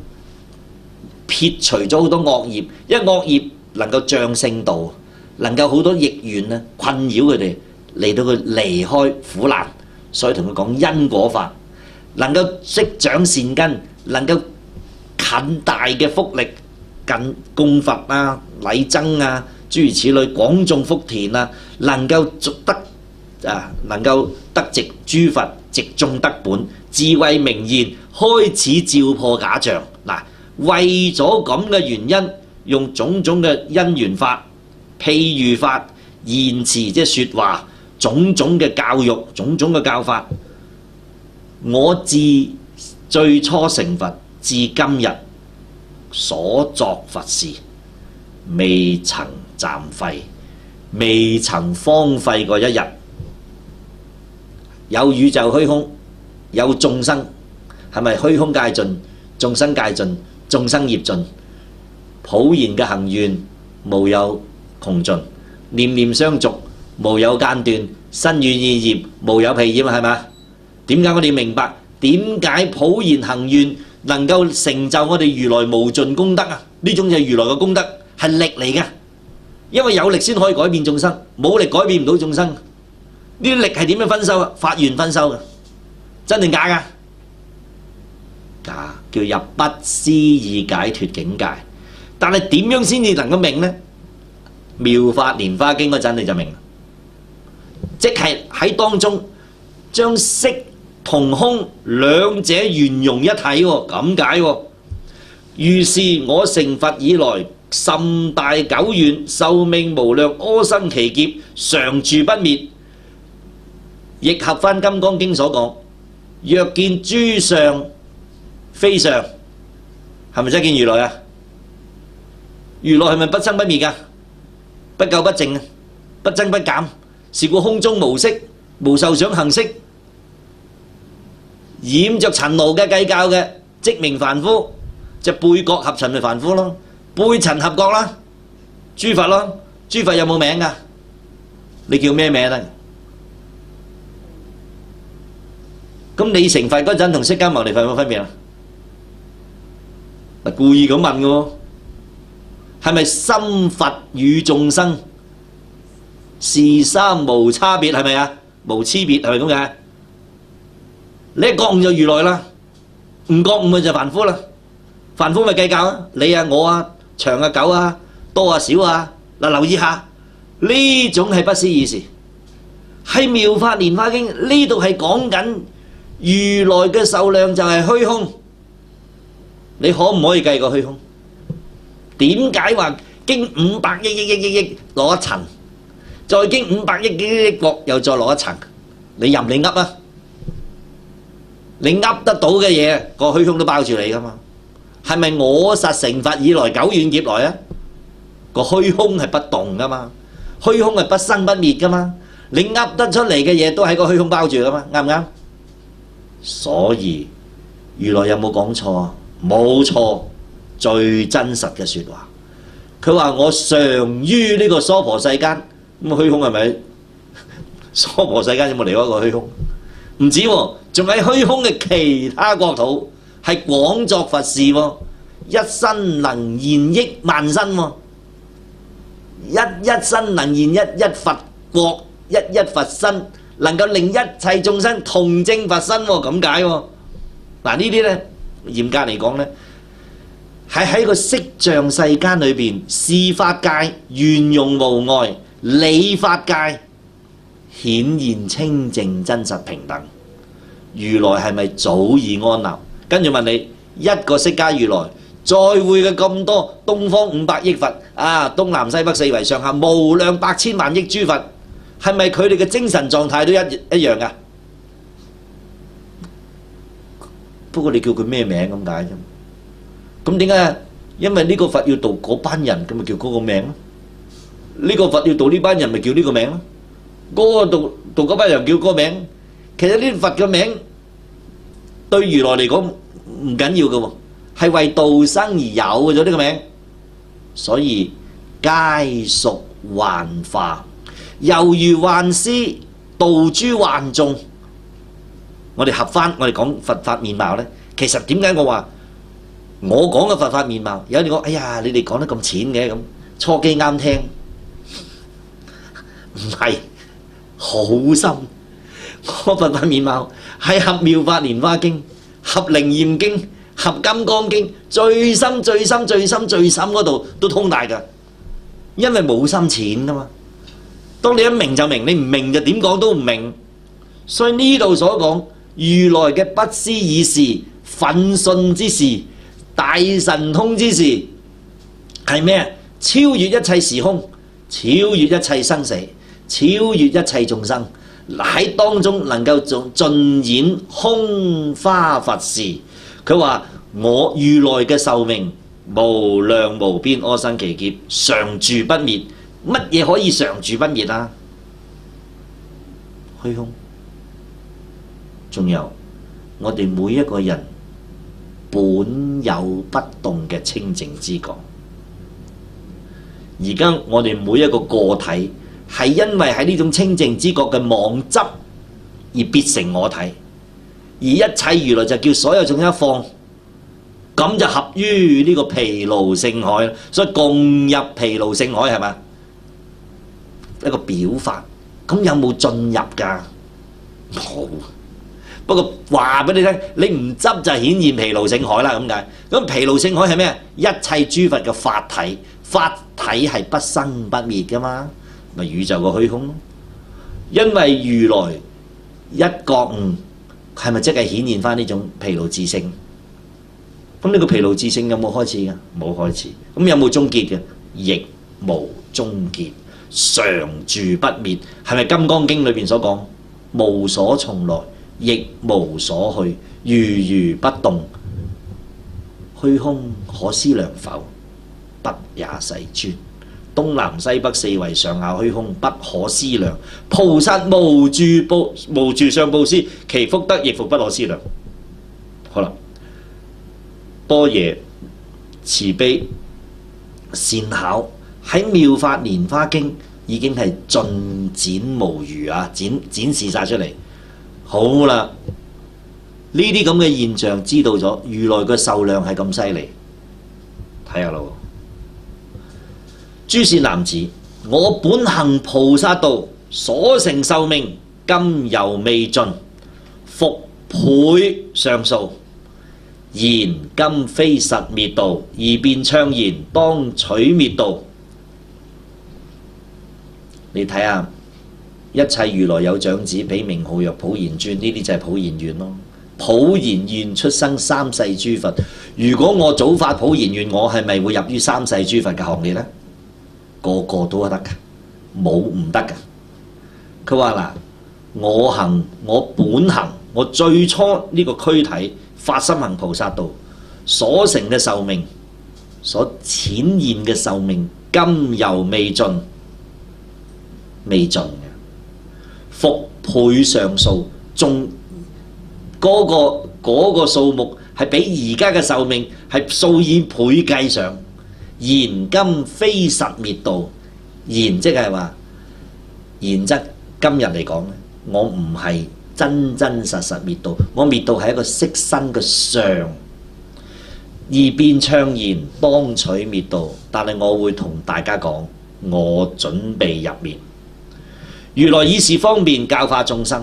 撇除咗好多惡業，因為惡業能夠障聖道，能夠好多逆緣啊困擾佢哋，嚟到佢離開苦難，所以同佢講因果法，能夠積長善根，能夠近大嘅福力，近供佛啊、禮僧啊，諸如此類，廣種福田啊，能夠得值諸佛，直中得本，智慧明現，開始照破假象。嗱，為咗咁嘅原因，用種種嘅因緣法、譬如法、言辭即係説話，種種嘅教育、種種嘅教法，我自最初成佛至今日所作佛事，未曾暫廢，未曾荒廢過一日。有宇宙虛空，有眾生，係咪虛空界盡，眾生界盡，眾生業盡？普賢嘅行願無有窮盡，念念相續無有間斷，身語意業無有疲厭，係咪？點解我哋明白點解普賢行願能夠成就我哋如來無盡功德啊？呢種就係如來嘅功德，係力嚟嘅。因為有力先可以改變眾生，冇力改變唔到眾生。呢啲力係點樣分收啊？法院分收嘅，真定假㗎？假，叫入不思議解脫境界。但係點樣先至能夠明呢？妙法蓮華經嗰陣你就明啦，即係喺當中將色同空兩者圓融一體喎，咁解喎。如是我成佛以來，甚大久遠，壽命無量，阿僧祇劫常住不滅，亦合翻《金剛經》所講，若見諸相非相，係咪真係見如來啊？如來係咪不生不滅㗎？不垢不淨啊，不增不減，是故空中無色，無受想行識，染着塵勞嘅計較嘅，即名凡夫。就背覺合塵咪凡夫咯，背塵合覺啦，諸佛咯，諸佛有冇名㗎？你叫咩名咧？咁你成佛嗰陣同釋迦牟尼佛有冇分別啊？嗱，故意咁問嘅喎，係咪心佛與眾生是三無差別？係咪啊？無差別係咪咁嘅？你一覺悟就如來啦，唔覺悟咪就凡夫啦。凡夫咪計較啊，你啊我啊長啊久啊多啊少啊。嗱，留意下呢種係不思議事，係妙法蓮華經呢度係講緊如來嘅壽量就係虛空。你可唔可以計個虛空？點解話經500億攞一層，再經500億國又再攞一層？你任你噏啊！你噏得到嘅嘢，個虛空都包住你噶嘛？係咪我實成佛以來久遠劫來啊？個虛空係不動噶嘛？虛空係不生不滅噶嘛？你噏得出嚟嘅嘢都喺個虛空包住噶嘛？啱唔啱？所以如來有冇講錯啊？冇錯，最真實嘅説話。佢話我常於呢個娑婆世間，咁虛空係咪？娑婆世間有冇離開過虛空？唔止喎，仲喺虛空嘅其他國土。係廣作佛事喎，一身能現億萬身喎，一身能現一佛國，一佛身，能夠令一切眾生同證佛身喎，咁解喎。嗱，呢啲呢，嚴格嚟講呢，係喺個色像世間裏邊，事法界圓融無礙，理法界顯現清淨真實平等。如來係咪早已安立？跟住問你，一個釋迦如來再會嘅咁多東方500億佛啊，東南西北四維上下無量百千萬億諸佛，係咪佢哋嘅精神狀態都一樣㗎？不過你叫佢咩名咁解啫？咁點解？因為呢個佛要度嗰班人，咁咪叫嗰個名咯。呢個佛要度呢班人，咪叫呢個名咯。嗰個度嗰班人叫嗰個名。其實呢啲佛嘅名對如來嚟講唔緊要嘅喎，係為度生而有嘅咗呢個名，所以皆屬幻化，猶如幻師度諸幻眾。我哋合翻，我哋講佛法面貌呢，其實點解我話我講嘅佛法面貌，有人講哎呀你哋講得咁淺嘅咁，初機啱聽，唔係好深。我佛法面貌係合妙法蓮華經、合楞嚴經、合金剛經，最深最深最深最深嗰度都通大㗎，因為冇深淺啊嘛。當你一明就明，你唔明就點講都唔明。所以呢度所講如來嘅不思議事、奮迅之事、大神通之事係咩？超越一切時空，超越一切生死，超越一切眾生，喺當中能夠盡演空花佛事。佢話我如來嘅壽命無量無邊，阿僧祇劫常住不滅。乜嘢可以常住不滅啊？虛空。仲有我哋每一個人本有不動嘅清淨之覺。而家我哋每一個個體係因為喺呢種清淨之覺嘅妄執而變成我體，而一切如來就叫所有眾生一放，咁就合於呢個毗盧聖海，所以共入毗盧聖海係嘛？一個表法，咁有冇進入㗎？冇。不過話俾你聽，你唔執就顯現疲勞性海啦，咁解。咁疲勞性海係咩？一切諸佛嘅法體，法體係不生不滅㗎嘛，咪宇宙個虛空咯。因為如來一覺悟，係咪即係顯現翻呢種疲勞自性？咁呢個疲勞自性有冇開始㗎？冇開始。咁有冇終結嘅？亦無終結，常住不滅。係咪《金剛經》裏邊所講？無所從來，亦無所去，如如不動。虛空可思量否？不也世尊。東南西北四維上下虛空，不可思量。菩薩無住相布施，其福德亦復不可思量。好啦，多爺慈悲善巧喺《妙法蓮華經》已經係盡展無餘啊，展示晒出嚟。好啦，呢啲咁嘅現象知道咗，如來嘅壽量係咁犀利，睇下咯。諸善男子，我本行菩薩道，所成壽命，今猶未盡，復倍上數。然今非實滅道，而便倡言當取滅道。你睇下，一切如來有長子，彼名號曰普賢尊，呢啲就係普賢願咯。普賢願出生三世諸佛。如果我早發普賢願，我係咪會入於三世諸佛嘅行列呢？個個都得㗎，冇唔得㗎。佢話嗱，我本行，我最初呢個軀體發心行菩薩道所成嘅壽命，所顯現嘅壽命，今猶未盡，未盡嘅，復倍上數，仲嗰個數目係比而家嘅壽命係數以倍計上。然今非實滅道，然即係話，然則今日嚟講咧，我唔係真真實實滅道，我滅道係一個色身嘅相，而便倡言當取滅道。但係我會同大家講，我準備入滅。如來以是方便教化眾生，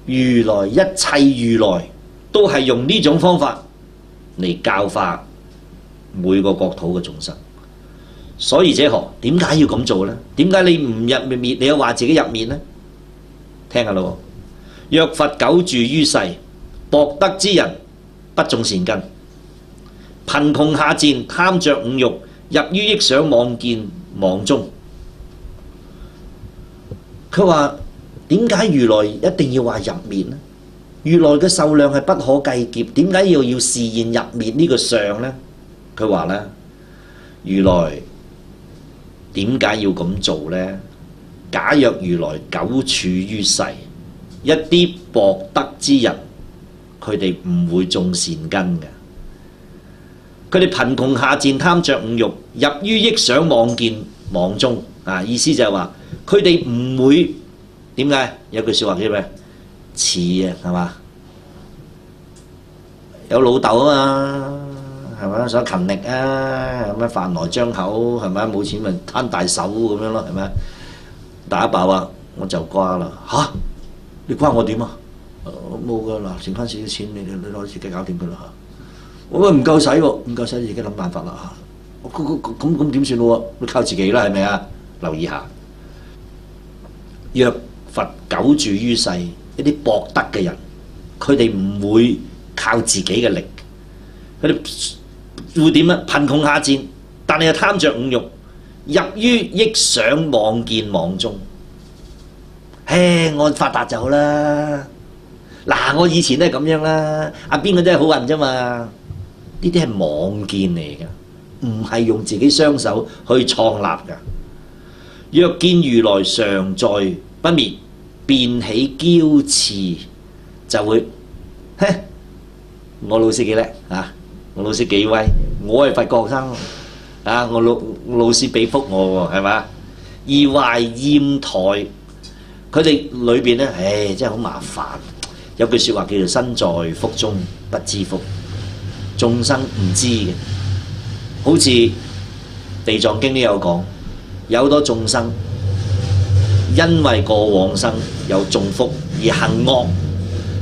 如來一切如來都係用呢種方法嚟教化每個國土嘅眾生。所以者何？點解要咁做呢？點解你唔入滅，你又話自己入滅呢？聽下咯。若佛久住於世，薄德之人不種善根，貧窮下賤，貪着五欲，入於憶想妄見網中。佢話點解如來一定要話入滅呢？如來嘅壽量係不可計劫，點解要示現入滅呢個相呢？佢話呢，如來點解要咁做呢？假若如來久處於世，一啲薄德之人，佢哋唔會種善根嘅。佢哋貧窮下賤，貪着五欲，入於憶想妄見網中。啊，意思就係話，佢哋唔會點解？有句説話叫咩？似啊，係嘛？有老豆啊嘛，係咪？想勤力啊，咁樣飯來張口，係咪？冇錢咪攤大手咁樣咯，係咪？打爆啊！我就瓜啦嚇！你瓜我點啊？冇噶嗱，剩翻少少錢，你攞自己搞掂佢啦嚇！我唔夠使喎，唔夠使自己諗辦法啦嚇！咁點算咯？你靠自己啦，係咪啊？留意下，若佛久住於世，一啲薄德嘅人，佢哋唔會靠自己嘅力，佢哋會點啊？貧窮下賤，但係又貪着五欲，入於憶想妄見網中。我發達就好啦。嗱，我以前都係咁樣啦。阿邊個真係好運啫嘛？呢啲係妄見嚟㗎，唔係用自己雙手去創立㗎。若見如來常在不滅，便起驕恣，就會我老師幾叻啊！我老師幾威，我係佛學生啊！我老師俾福我喎，係嘛？而懷厭怠，佢哋裏邊咧，真係好麻煩。有句説話叫做身在福中不知福，眾生唔知嘅。好似地藏經都有講，有好多眾生因為過往生有種福而行惡，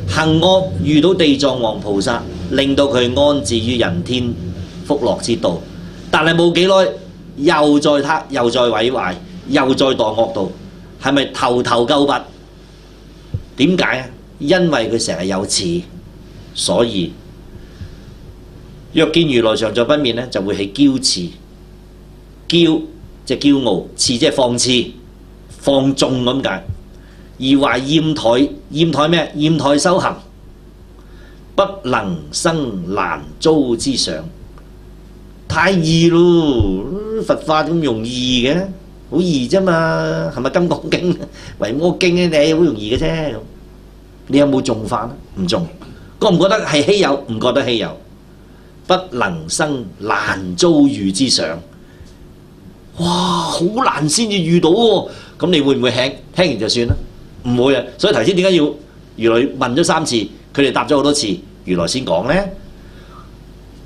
行惡遇到地藏王菩薩，令到佢安置於人天福樂之道，但係冇幾耐又再毀壞，又再墮惡道，係咪頭頭垢拔？點解啊？因為佢成日有刺，所以若見如來常在北面咧，就會起驕刺。驕即係驕傲，刺即係放肆、放縱咁解。而懷厭怠，厭怠咩？厭怠修行，不能生難遭之上。太易咯！佛法咁容易嘅，好易啫嘛，係咪《金剛經》《維摩經》咧？你好容易嘅啫。你有冇種法咧？唔種，覺唔覺得係稀有？唔覺得稀有。不能生難遭遇之上，哇！好難先至遇到喎。咁你會唔會聽完就算啦？唔會啊。所以頭先點解要如來問咗3次，佢哋答咗好多次，如來先講呢？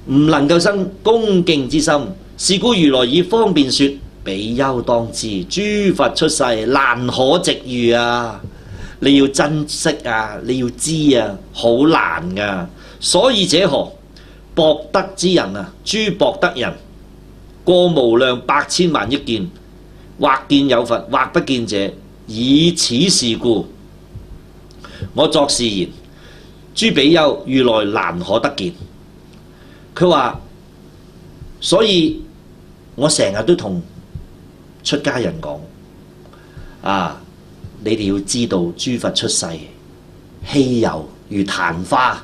唔能夠生恭敬之心，是故如來以方便說：比丘當知，諸佛出世難可直遇啊！你要珍惜啊，你要知啊，好難噶。所以者何？博德之人啊，諸博德人，過無量百千萬億見，或見有佛，或不見者，以此事故，我作是言：諸比丘，如來難可得見。佢話，所以我成日都同出家人講啊，你哋要知道諸佛出世稀有如曇花，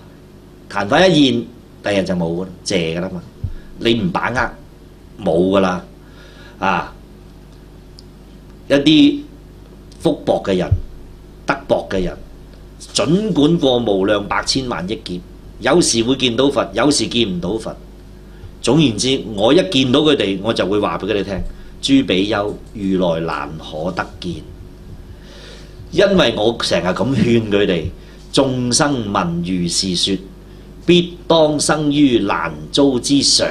曇花一現，第日就冇噶啦，謝噶啦嘛。你唔把握，冇噶啦。啊，一啲福薄嘅人、德薄嘅人，儘管過無量百千萬億劫，有時會見到佛，有時見唔到佛。總言之，我一見到佢哋，我就會話俾佢哋聽：諸比丘，如來難可得見。因為我成日咁勸佢哋，眾生聞如是說，必當生於難遭之上。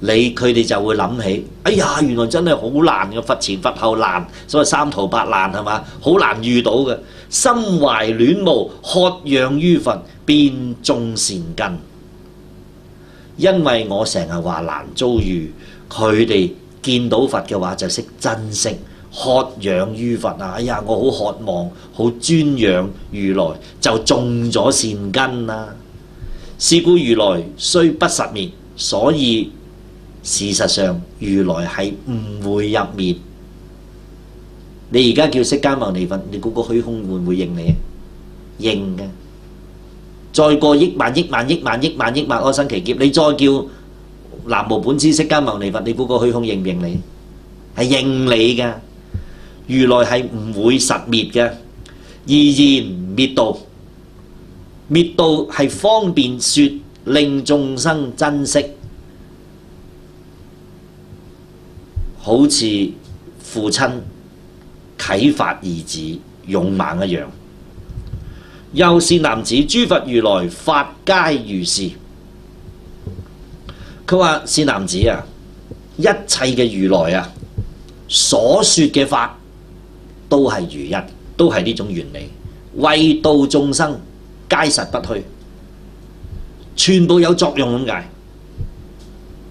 佢哋就會諗起，哎呀，原來真係好難嘅，佛前佛後難，所謂三途八難係嘛，好難遇到嘅。心懷戀慕，渴仰於佛，便種善根。因為我成日話難遭遇，佢哋見到佛嘅話就識珍惜，渴仰於佛啊！哎呀，我好渴望，好尊仰如來，就種咗善根啦。是故如來雖不實滅，所以事實上如來係唔會入滅。你而家叫釋迦牟尼佛，你估個虛空會唔會應你啊？應嘅。再過億萬億萬億萬億萬億萬阿僧祇劫，你再叫南無本師釋迦牟尼佛，你估個虛空應唔應你？係應你嘅。如來係唔會實滅嘅，而言滅道。滅道係方便說，令眾生珍惜，好似父親啟發兒子勇猛一樣。又善男子，諸佛如來法皆如是。佢話善男子啊，一切嘅如來啊，所說嘅法都係如一，都係呢種原理，為度眾生，皆實不虛，全部有作用咁解。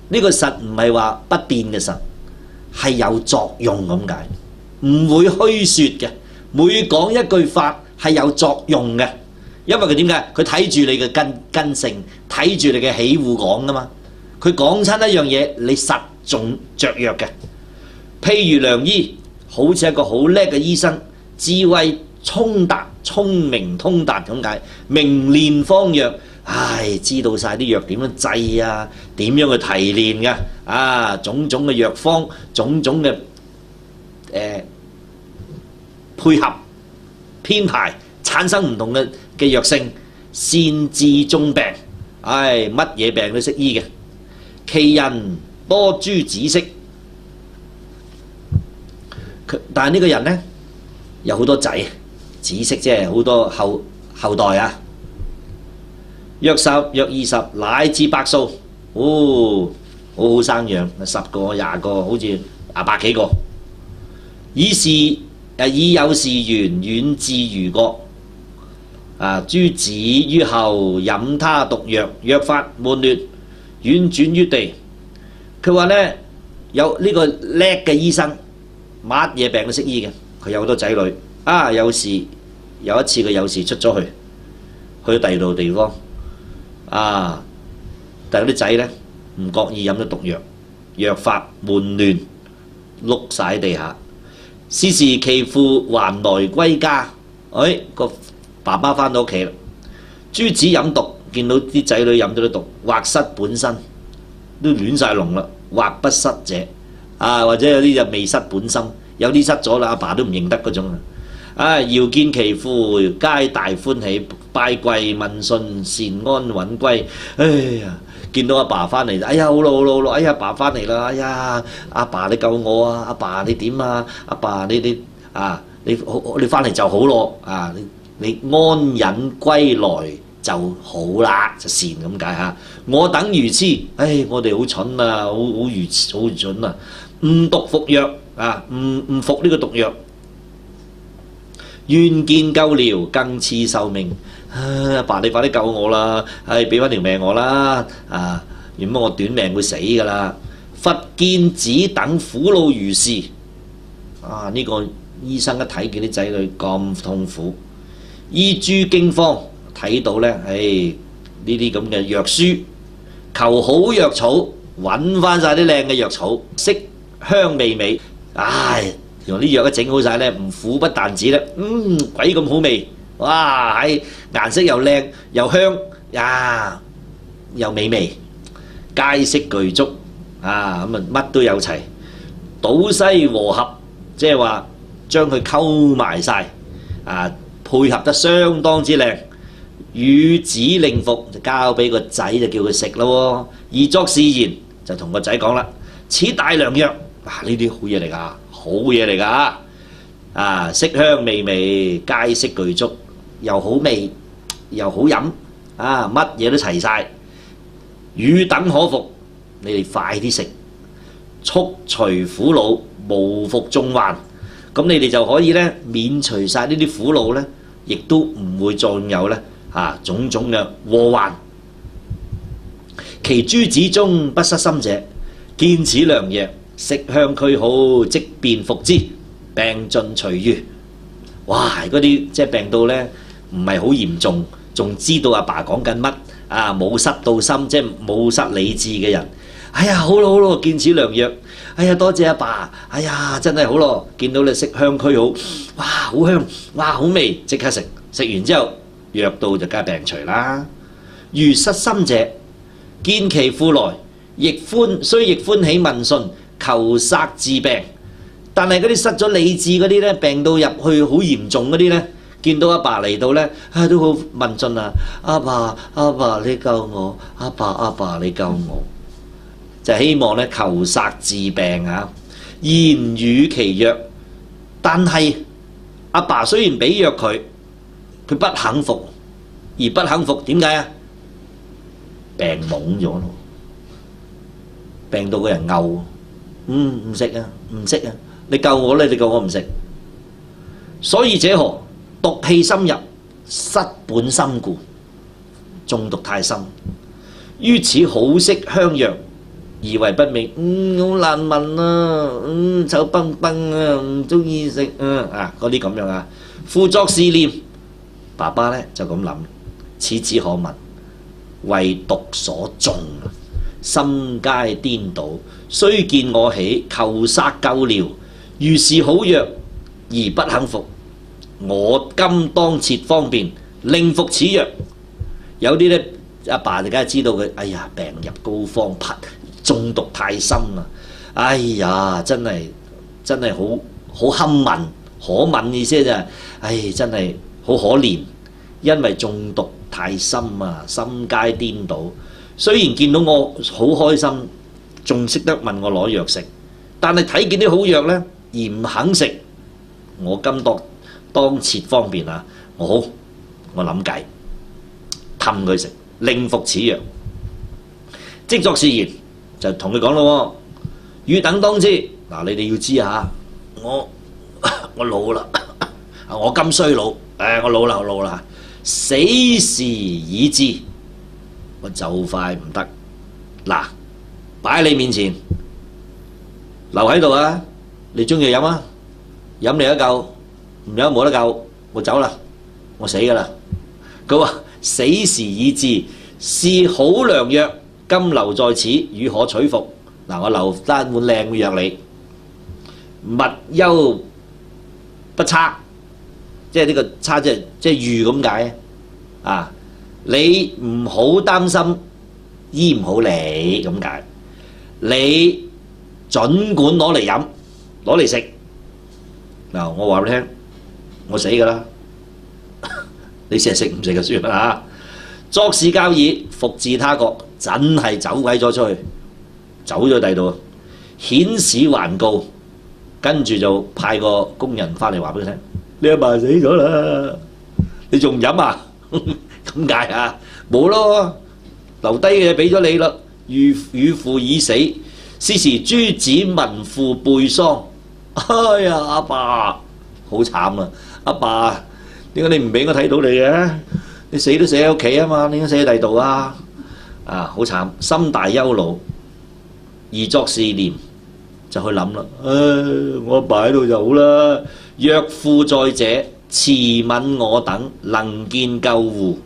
呢個實唔係話不變嘅實，係有作用咁解，唔會虛說嘅。每講一句法係有作用嘅，因為佢點解？佢睇住你嘅根性，睇住你嘅喜惡講噶嘛。佢講親一樣嘢，你實仲雀躍嘅。譬如良醫，好似一個好叻嘅醫生，智慧通達、聰明通達咁解，明練方藥，知道晒啲藥點樣製啊，點樣去提煉嘅啊，種種嘅藥方，種種嘅配合編排，產生唔同嘅藥性，善治眾病，乜嘢病都識醫嘅。其人多諸子息，但係呢個人呢，有好多仔，子息即係好多後代啊。約10、約20，乃至百數，好好生養，10個、20個，好似100幾個。以是已有是緣，遠至虞國。諸子於後飲他毒藥，藥發悶亂，遠轉於地。佢話呢，有呢個叻嘅醫生，乜嘢病都識醫嘅。佢有好多仔女，有時有一次佢有事出咗去第二度地方，但係嗰啲仔呢，唔覺意飲咗毒藥，藥發悶亂，碌晒喺地下。是時其父還來歸家，個爸爸翻到屋企啦。諸子飲毒，見到啲仔女飲咗啲毒，或失本身，都亂晒龍啦。或不失者，或者有啲就未失本心，有啲失咗啦，阿爸都唔認得嗰種遙見其父，皆大歡喜，拜跪問訊，善安穩歸。哎呀，見到阿爸翻嚟，哎呀好咯好咯好咯，哎呀爸翻嚟啦，哎呀阿爸你救我啊，阿爸你點啊，阿爸你翻嚟就好咯，你安隱歸來就好啦，就善咁解嚇。我等愚痴，我哋好蠢啊，好愚蠢啊，誤毒服藥誤服呢個毒藥。願見救療，更賜壽命。阿爸你快啲救我啦，俾翻條命我啦，原本我短命會死噶啦。佛見子等苦惱如是，呢個醫生一睇見啲仔女咁痛苦，依諸經方睇到呢，呢啲咁嘅藥書，求好藥草，揾翻晒啲靚嘅藥草，色香味美，原來啲藥一整好晒呢，唔苦不但止呢，鬼咁好味，哇！顏色又靚又香，又美味，皆悉具足，乜都有齊，倒西和合，即係話將佢溝埋晒，配合得相當之靚。與子令服，就交俾個仔就叫佢食咯。而作是言，就同個仔講啦：此大良藥，呢啲好嘢嚟㗎，好嘢嚟㗎。色香味美，皆悉具足，又好味又好飲，乜嘢都齊晒。汝等可服，你哋快啲食，速除苦惱，無復眾患。咁你哋就可以咧免除晒呢啲苦惱咧，亦都唔會再有咧種種嘅禍患。其諸子中不失心者，見此良藥，色香俱好，即便服之，病盡除愈。哇！嗰啲即係病到咧唔係好嚴重，仲知道阿爸講緊乜，冇失到心，即係冇失理智嘅人。好咯好咯，見此良藥，多謝阿爸，真係好咯，見到你色香俱好，哇好香，哇好味，即刻食，食完之後藥到就梗係病除啦。如失心者，見其父來，雖亦歡喜問訊，求殺治病。但係嗰啲失咗理智嗰啲咧，病到入去好嚴重嗰啲咧，見到阿爸嚟到咧，都好問訊啊！阿爸你救我，阿爸你救我，就希望咧求殺治病言與其藥，但係阿爸雖然俾藥佢不肯服，而不肯服點解病懵咗咯，病到個人嘔，唔食你救我咧，你救我唔食。所以者何？毒氣深入，失本心故，中毒太深。於此好色香藥，而為不味，好難聞臭崩崩唔中意食嗰啲咁樣父作是念，爸爸咧就咁諗：此子可聞，為毒所中，心皆顛倒。雖見我喜，求殺救療，如是好藥而不肯服，我今當設方便，令服此藥。有啲咧，阿爸就梗係知道佢，病入膏肓，中毒太深啦，真係好堪聞，可聞意思就係，真係好可憐，因為中毒太深心皆顛倒。雖然見到我好開心，仲識得問我攞藥食，但係睇見啲好藥呢，而唔肯食，我今當設方便我諗計氹佢食，令服此藥。即作是言，就同佢講咯，汝等當知，你哋要知我老啦，我今衰老，我老啦，死時已至，我就快唔得。嗱，擺喺你面前，留喺度啊！你中意飲啊？飲你一嚿，唔飲冇得救，我走啦，我死噶啦。佢話死時已至，是好良藥，今留在此，汝可取服。嗱，我留單碗靚嘅藥你，勿憂不測，即係呢個測即係預咁解啊！你唔好擔心醫唔好你咁解，你儘管攞嚟飲，攞嚟食。嗱，我話俾你聽，我死噶啦，你食唔食就算啦嚇。作是教矣，復至他國，真係走鬼咗出去，走咗第二度，遣使還告，跟住就派個工人翻嚟話俾佢聽：你阿爸死咗啦，你仲唔飲啊？咁解啊？冇咯，留低嘅嘢俾咗你啦。汝父已死，是時諸子聞父背喪。哎呀，阿爸好慘啊！阿爸，點解你唔俾我睇到你嘅？你死都死喺屋企啊嘛，你點解死喺第度啊？啊，好慘，心大憂惱，而作是念，就去諗啦。我阿爸喺度就好啦。若父在者，慈憫我等，能見救護。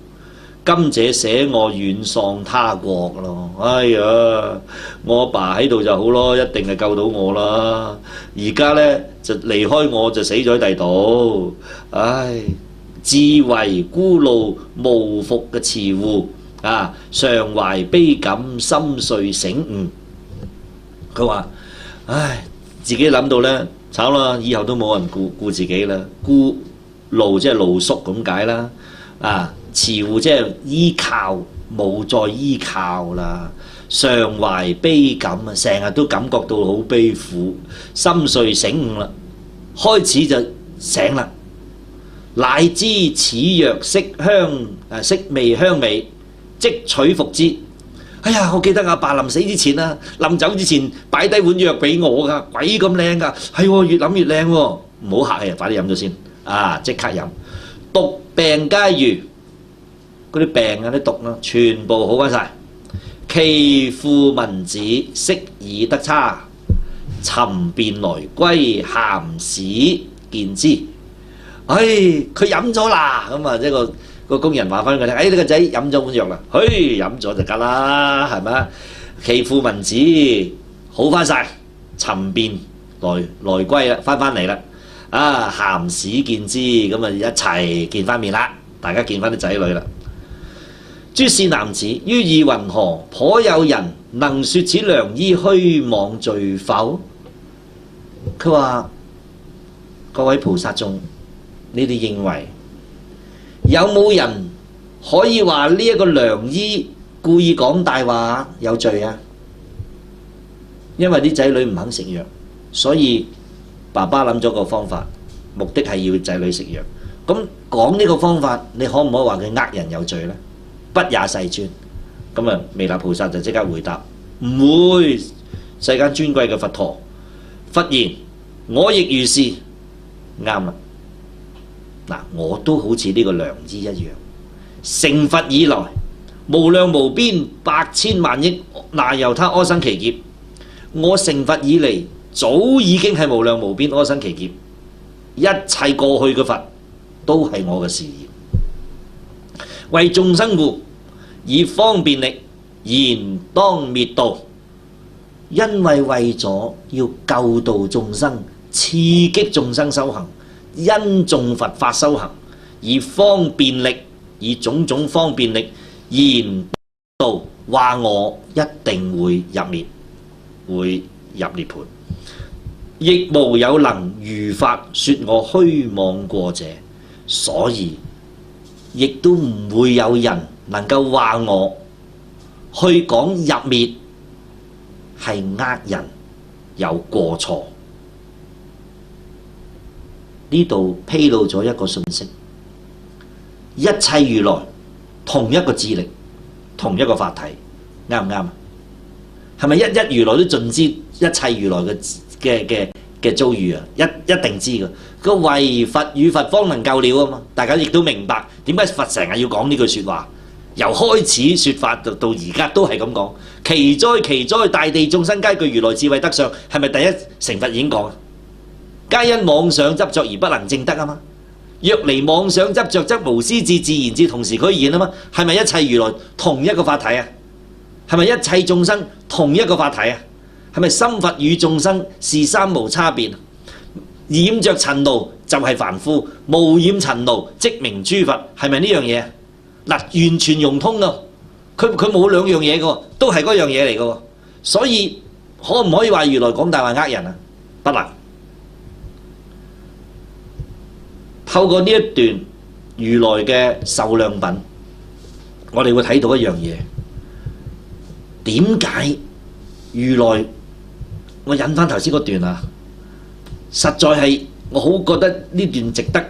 今者捨我遠喪他國咯。哎呀，我阿爸喺度就好咯，一定係救到我啦。而家呢，就離開我就死咗喺第度。唉，自為孤老無復嘅慈護啊，常懷悲感，心遂醒悟。佢話：唉，自己諗到呢，慘啦，以後都冇人顧自己啦。孤老即係露宿咁解啦。啊！慈護即係依靠，冇再依靠啦。常懷悲感啊，成日都感覺到好悲苦，心遂醒悟啦，開始就醒啦。乃知此藥色味香美，即取服之。哎呀，我記得阿爸臨死之前啊，臨走之前擺低碗藥俾我㗎，鬼咁靚㗎，係喎，越諗越靚喎。唔好客氣，快啲飲咗先啊！即刻飲，毒病皆愈。嗰啲病啊、啲毒啊，全部好翻晒。其父聞子悉已得差，尋便來歸，咸使見之。唉，佢飲咗啦，咁啊，即係個工人話翻佢聽：你個仔飲咗碗藥啦，飲咗就得啦，係咪？其父聞子好翻晒，尋便來歸啦，翻嚟啦。啊，咸使見之，咁啊一齊見翻面啦，大家見翻啲仔女啦。諸善男子於意云何？頗有人能說此良醫虛妄罪否？佢話：各位菩薩眾，你哋認為有冇人可以話呢一個良醫故意講大話有罪啊？因為啲仔女唔肯食藥，所以爸爸諗咗個方法，目的係要仔女食藥。咁講呢個方法，你可唔可以話佢呃人有罪呢？不也世尊。咁啊，彌勒菩薩就即刻回答：唔會，世間尊貴嘅佛陀，佛言我亦如是。啱啦。嗱，我都好似呢個良醫一樣，成佛以來無量無邊百千萬億那由他阿僧祇劫，我成佛以嚟早已經係無量無邊阿僧祇劫，一切過去嘅佛都係我嘅事業，為眾生故，以方便力言當滅度。因為為咗要救度眾生，刺激眾生修行，因眾佛法修行，以方便力，以種種方便力言道，話我一定會入滅，會入涅槃，亦無有能如法說我虛妄過者，所以亦都唔會有人能夠話我去講入滅係呃人有過錯。呢度披露咗一個信息：一切如來同一個智力，同一個法體，啱唔啱啊？係咪一如來都盡知一切如來嘅嘅遭遇啊，一定知㗎。個唯佛與佛方能救了啊嘛，大家亦都明白點解佛成日要講呢句説話。由開始説法到而家都係咁講，奇哉奇哉，大地眾生皆具如來智慧德相，係咪第一成佛已經講啊？皆因妄想執着而不能證得啊嘛。若離妄想執着，則無師智，自然智同時俱現啊嘛。係咪一切如來同一個法體啊？係咪一切眾生同一個法體啊？係咪心佛與眾生是三無差別？染着塵勞就係凡夫，無染塵勞即名諸佛，係咪呢樣嘢？嗱，完全融通㗎，佢冇兩樣嘢㗎，都係嗰樣嘢嚟㗎。所以可唔可以話如來講大話呃人啊？不能。透過呢一段如來嘅受量品，我哋會睇到一樣嘢。點解如來？我引翻頭先嗰段啊，實在係我好覺得呢段值得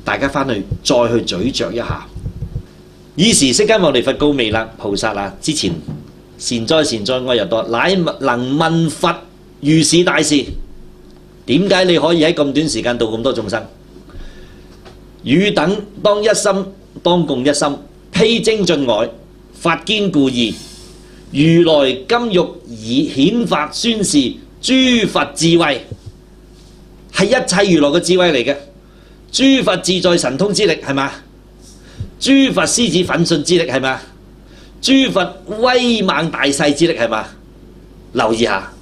大家翻去再去咀嚼一下。爾時釋迦牟尼佛告彌勒菩薩啊，之前善哉善哉，我又多乃能問佛如是大事。點解你可以喺咁短時間度咁多眾生？汝等當一心，當共一心，披精進鎧，法堅固義。如來今欲以顯法宣示諸佛智慧，係一切如來嘅智慧嚟嘅。諸佛自在神通之力係嘛？諸佛獅子奮迅之力係嘛？諸佛威猛大勢之力係嘛？留意下，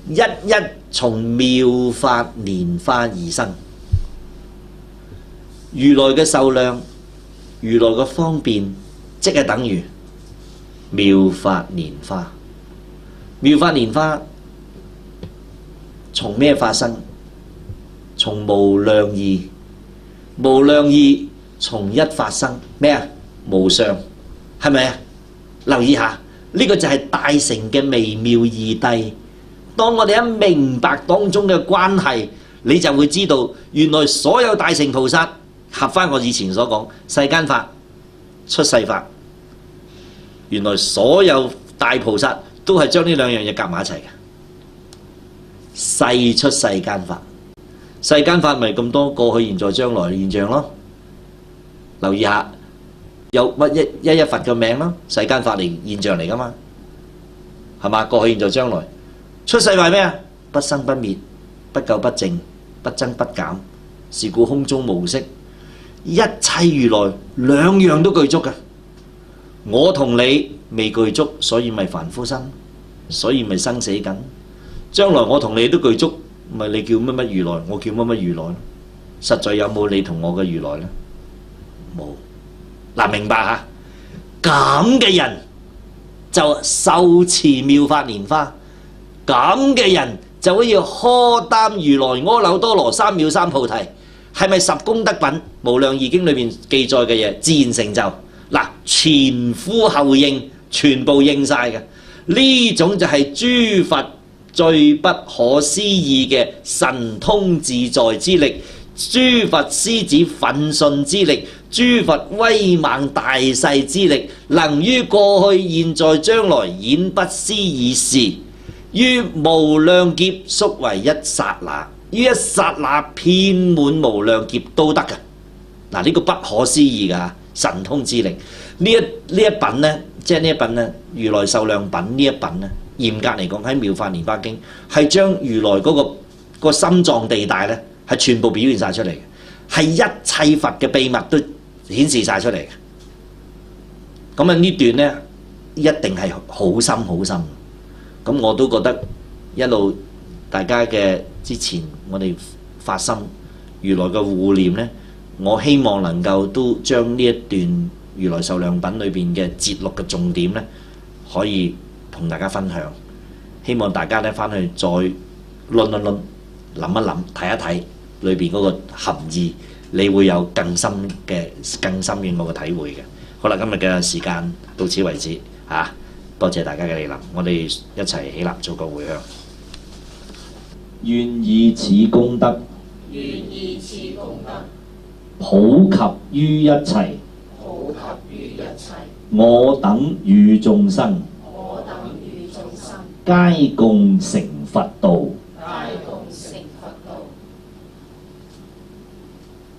一一從妙法蓮花而生。如來嘅壽量，如來嘅方便，即係等於妙法蓮花。妙法蓮花從咩發生？從無量義。無量義從一發生咩啊？無相，係咪啊？留意下，呢個就係大乘嘅微妙義諦。當我哋一明白當中嘅關係，你就會知道原來所有大乘菩薩合翻我以前所講世間法、出世法，原來所有大菩薩都係將呢兩樣嘢夾埋一齊嘅。世出世間法，世間法咪咁多過去、現在、將來現象咯。留意下，有乜一佛嘅名咯，世間法嚟現象嚟噶嘛，係嘛？過去、現在、將來。出世為咩啊？不生不滅，不垢不淨，不增不減，是故空中無色。一切如來兩樣都具足嘅。我同你未具足，所以咪凡夫身，所以咪生死緊。將來我同你都具足，咪你叫乜乜如來，我叫乜乜如來。實在有冇你同我嘅如來呢？冇。嗱，明白吓？咁嘅人就受持妙法蓮花。咁嘅人就可以荷擔如來阿耨多羅三藐三菩提，係咪十功德品？無量義經裏面記載嘅嘢自然成就。嗱，前呼後應，全部應晒嘅。呢種就係諸佛最不可思議嘅神通自在之力，諸佛獅子奮迅之力，諸佛威猛大勢之力，能於過去、現在、將來演不思議事。於無量劫縮為一剎那，於一剎那遍滿無量劫都得嘅。嗱，呢個不可思議嘅神通之力。呢一品呢，即係呢一品呢，如來壽量品呢一品呢，嚴格嚟講喺《妙法蓮華經》係將如來嗰個心臟地帶呢係全部表現晒出嚟嘅，係一切佛嘅秘密都顯示晒出嚟嘅。咁啊呢段呢，一定係好深好深。咁我都覺得一路大家嘅之前我哋發心如來嘅護念呢，我希望能夠都將呢一段如來壽量品裏邊嘅節錄嘅重點呢，可以同大家分享。希望大家呢翻去再論一諗一諗，睇一睇裏邊嗰個含義，你會有更深遠我嘅體會嘅。好啦，今日嘅時間到此為止嚇。多謝大家嘅蒞臨，我哋一齊起立做個回向。願以此功德，願以此功德普及於一切，普及於一切我等與眾生，我等與眾生皆共成佛道。